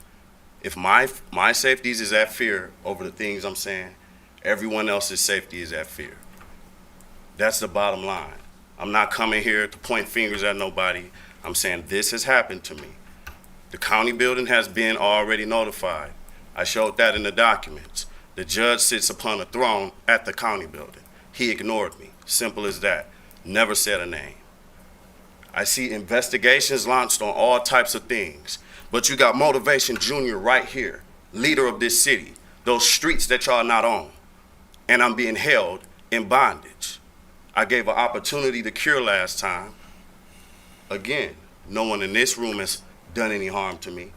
If my safety is at fear over the things I'm saying, everyone else's safety is at fear. That's the bottom line. I'm not coming here to point fingers at nobody. I'm saying this has happened to me. The county building has been already notified. I showed that in the documents. The judge sits upon a throne at the county building. He ignored me. Simple as that. Never said a name. I see investigations launched on all types of things. But you got Motivation Junior right here, leader of this city, those streets that y'all not on. And I'm being held in bondage. I gave an opportunity to cure last time. Again, no one in this room has done any harm to me,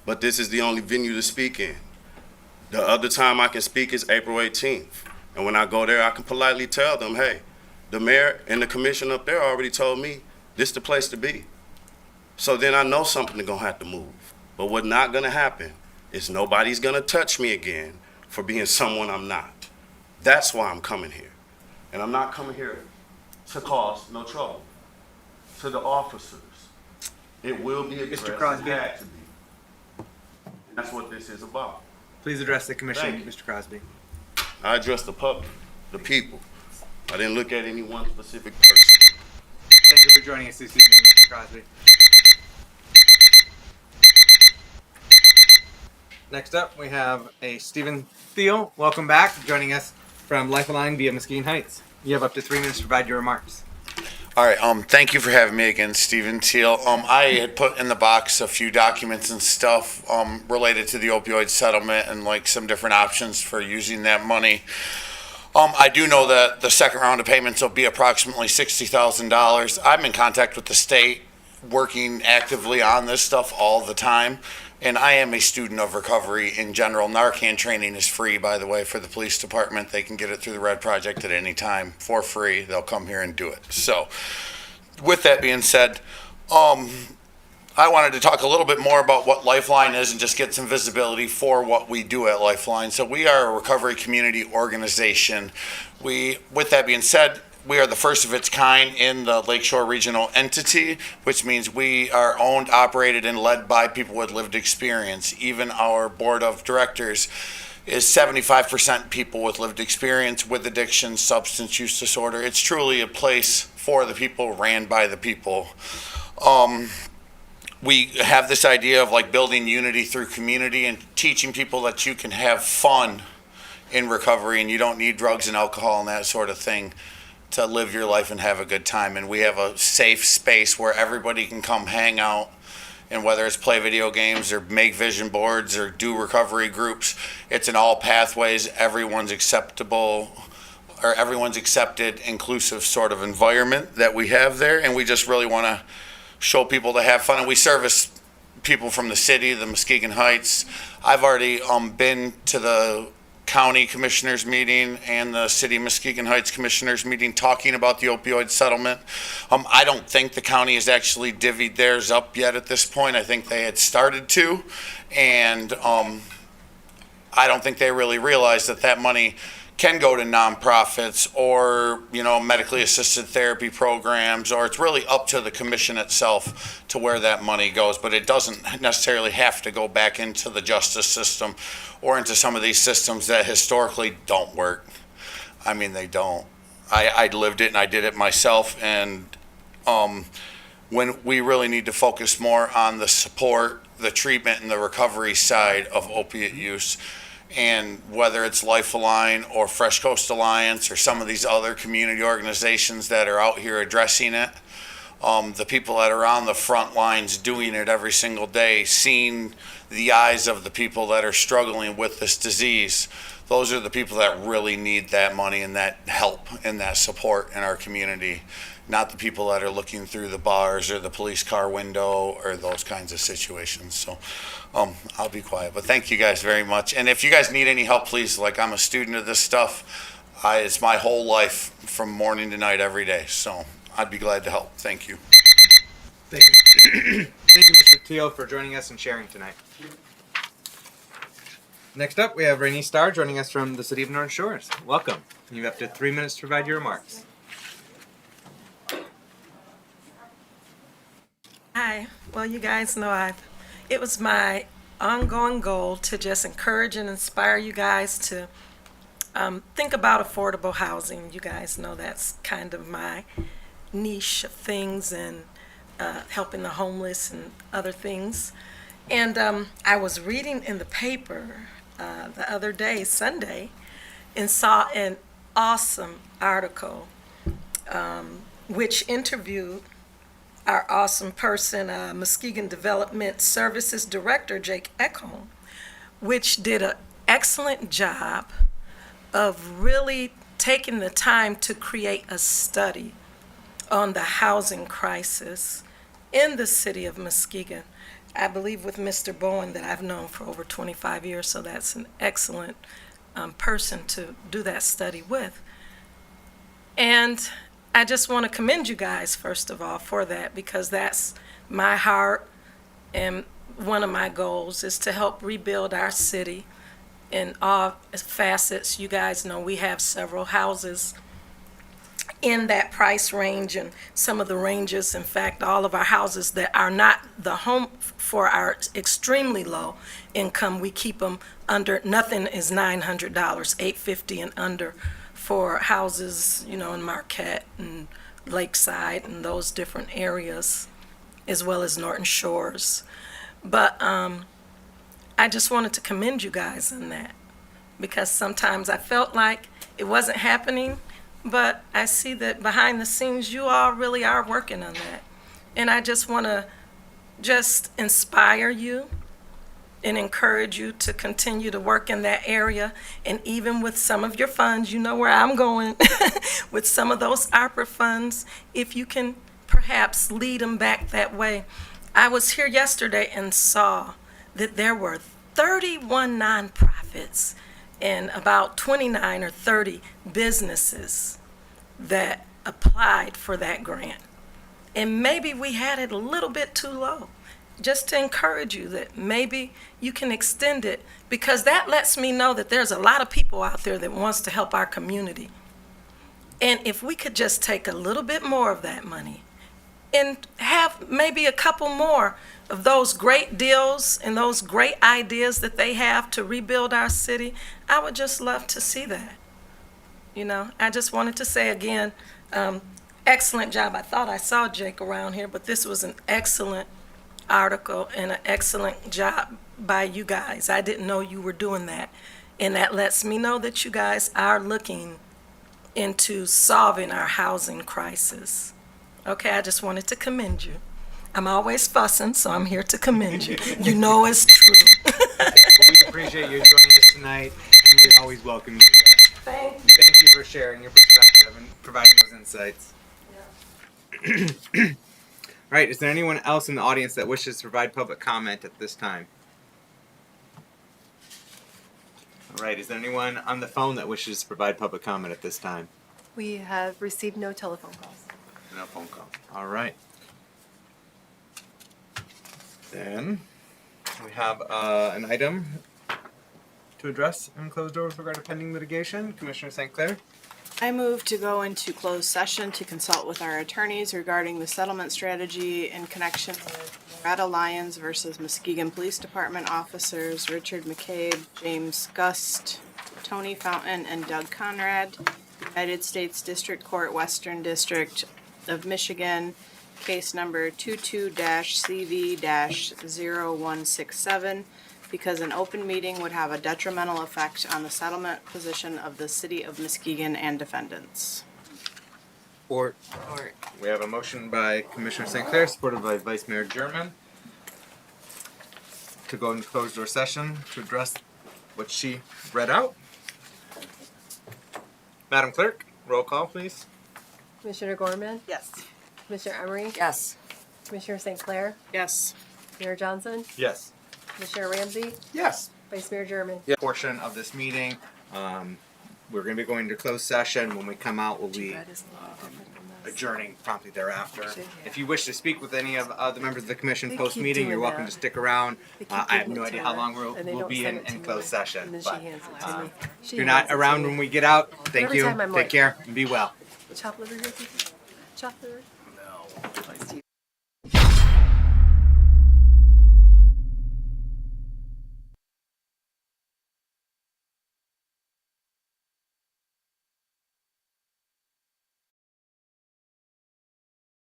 but this is the only venue to speak in. The other time I can speak is April 18th. And when I go there, I can politely tell them, hey, the mayor and the commission up there already told me this is the place to be. So then I know something's gonna have to move. But what's not gonna happen is nobody's gonna touch me again for being someone I'm not. That's why I'm coming here. And I'm not coming here to cause no trouble. To the officers, it will be addressed. Mr. Crosby. It had to be. And that's what this is about. Please address the commission, Thank you. Mr. Crosby. I address the public, the people. I didn't look at any one specific person. Thank you for joining us this evening, Mr. Crosby. Next up, we have a Stephen Thiel. Welcome back, joining us from Lifeline via Muskegon Heights. You have up to 3 minutes to provide your remarks. All right. Thank you for having me again, Stephen Teal. I had put in the box a few documents and stuff related to the opioid settlement and like some different options for using that money. I do know that the second round of payments will be approximately $60,000. I'm in contact with the state, working actively on this stuff all the time. And I am a student of recovery in general. Narcan training is free, by the way, for the police department. They can get it through the Red Project at any time for free. They'll come here and do it. So with that being said, I wanted to talk a little bit more about what Lifeline is and just get some visibility for what we do at Lifeline. So we are a recovery community organization. With that being said, we are the first of its kind in the Lakeshore Regional entity, which means we are owned, operated, and led by people with lived experience. Even our board of directors is 75% people with lived experience with addiction, substance use disorder. It's truly a place for the people, ran by the people. We have this idea of like building unity through community and teaching people that you can have fun in recovery and you don't need drugs and alcohol and that sort of thing to live your life and have a good time. And we have a safe space where everybody can come hang out, and whether it's play video games or make vision boards or do recovery groups, it's in all pathways. Everyone's acceptable, or everyone's accepted, inclusive sort of environment that we have there. And we just really want to show people to have fun. And we service people from the city, the Muskegon Heights. I've already been to the county commissioners meeting and the city of Muskegon Heights commissioners meeting talking about the opioid settlement. I don't think the county has actually divvied theirs up yet at this point. I think they had started to, and I don't think they really realized that that money can go to nonprofits or, you know, medically assisted therapy programs, or it's really up to the commission itself to where that money goes. But it doesn't necessarily have to go back into the justice system or into some of these systems that historically don't work. I mean, they don't. I lived it and I did it myself. And when we really need to focus more on the support, the treatment, and the recovery side of opiate use, and whether it's Lifeline or Fresh Coast Alliance or some of these other community organizations that are out here addressing it, the people that are on the front lines doing it every single day, seeing the eyes of the people that are struggling with this disease, those are the people that really need that money and that help and that support in our community, not the people that are looking through the bars or the police car window or those kinds of situations. So I'll be quiet, but thank you guys very much. And if you guys need any help, please, like, I'm a student of this stuff. It's my whole life from morning to night every day. So I'd be glad to help. Thank you. Thank you. Thank you, Mr. Teal, for joining us and sharing tonight. Next up, we have Rainey Starr joining us from the City of North Shores. Welcome. You have up to 3 minutes to provide your remarks. Hi. Well, you guys know it was my ongoing goal to just encourage and inspire you guys to think about affordable housing. You guys know that's kind of my niche of things, and helping the homeless and other things. And I was reading in the paper the other day, Sunday, and saw an awesome article which interviewed our awesome person, Muskegon Development Services Director, Jake Ekholm, which did an excellent job of really taking the time to create a study on the housing crisis in the city of Muskegon. I believe with Mr. Bowen that I've known for over 25 years, so that's an excellent person to do that study with. And I just want to commend you guys, first of all, for that, because that's my heart, and one of my goals is to help rebuild our city in all facets. You guys know we have several houses in that price range, and some of the ranges, in fact, all of our houses that are not the home for our extremely low income, we keep them under, nothing is $900, $850 and under for houses, you know, in Marquette and Lakeside and those different areas, as well as Norton Shores. But I just wanted to commend you guys on that, because sometimes I felt like it wasn't happening, but I see that behind the scenes you all really are working on that. And I just want to just inspire you and encourage you to continue to work in that area. And even with some of your funds, you know where I'm going, with some of those ARPA funds, if you can perhaps lead them back that way. I was here yesterday and saw that there were 31 nonprofits and about 29 or 30 businesses that applied for that grant. And maybe we had it a little bit too low. Just to encourage you that maybe you can extend it, because that lets me know that there's a lot of people out there that wants to help our community. And if we could just take a little bit more of that money and have maybe a couple more of those great deals and those great ideas that they have to rebuild our city, I would just love to see that. You know, I just wanted to say again, excellent job. I thought I saw Jake around here, but this was an excellent article and an excellent job by you guys. I didn't know you were doing that. And that lets me know that you guys are looking into solving our housing crisis. Okay, I just wanted to commend you. I'm always fussing, so I'm here to commend you. You know it's true. Well, we appreciate you joining us tonight, and we always welcome you here. Thank you. Thank you for sharing your perspective and providing those insights. All right, is there anyone else in the audience that wishes to provide public comment at this time? All right, is there anyone on the phone that wishes to provide public comment at this time? We have received no telephone calls. No phone call. All right. Then we have an item to address in closed door with regard to pending litigation. Commissioner St. Clair? I move to go into closed session to consult with our attorneys regarding the settlement strategy in connection with Loretta Lyons versus Muskegon Police Department officers Richard McCabe, James Gust, Tony Fountain, and Doug Conrad, United States District Court, Western District of Michigan, case number 22-CV-0167, because an open meeting would have a detrimental effect on the settlement position of the City of Muskegon and defendants. Or we have a motion by Commissioner St. Clair, supported by Vice Mayor German, to go into closed door session to address what she read out. Madam Clerk, roll call, please. Commissioner Gorman? Yes. Commissioner Emery? Yes. Commissioner St. Clair? Yes. Mayor Johnson? Yes. Commissioner Ramsey? Yes. Vice Mayor German? Portion of this meeting. We're going to be going to closed session. When we come out, we'll be adjourning promptly thereafter. If you wish to speak with any of the members of the commission They post-meeting, keep you're doing welcome that. to stick around. They keep I have giving no it idea to how her, long and they we'll don't be send in it to closed me, session. and then she But hands it to me. if She you're hands not it to around me. when we get out, thank Every you. time I'm Take like- care and be well. Chop liver here, people? Chop liver? No. Steve.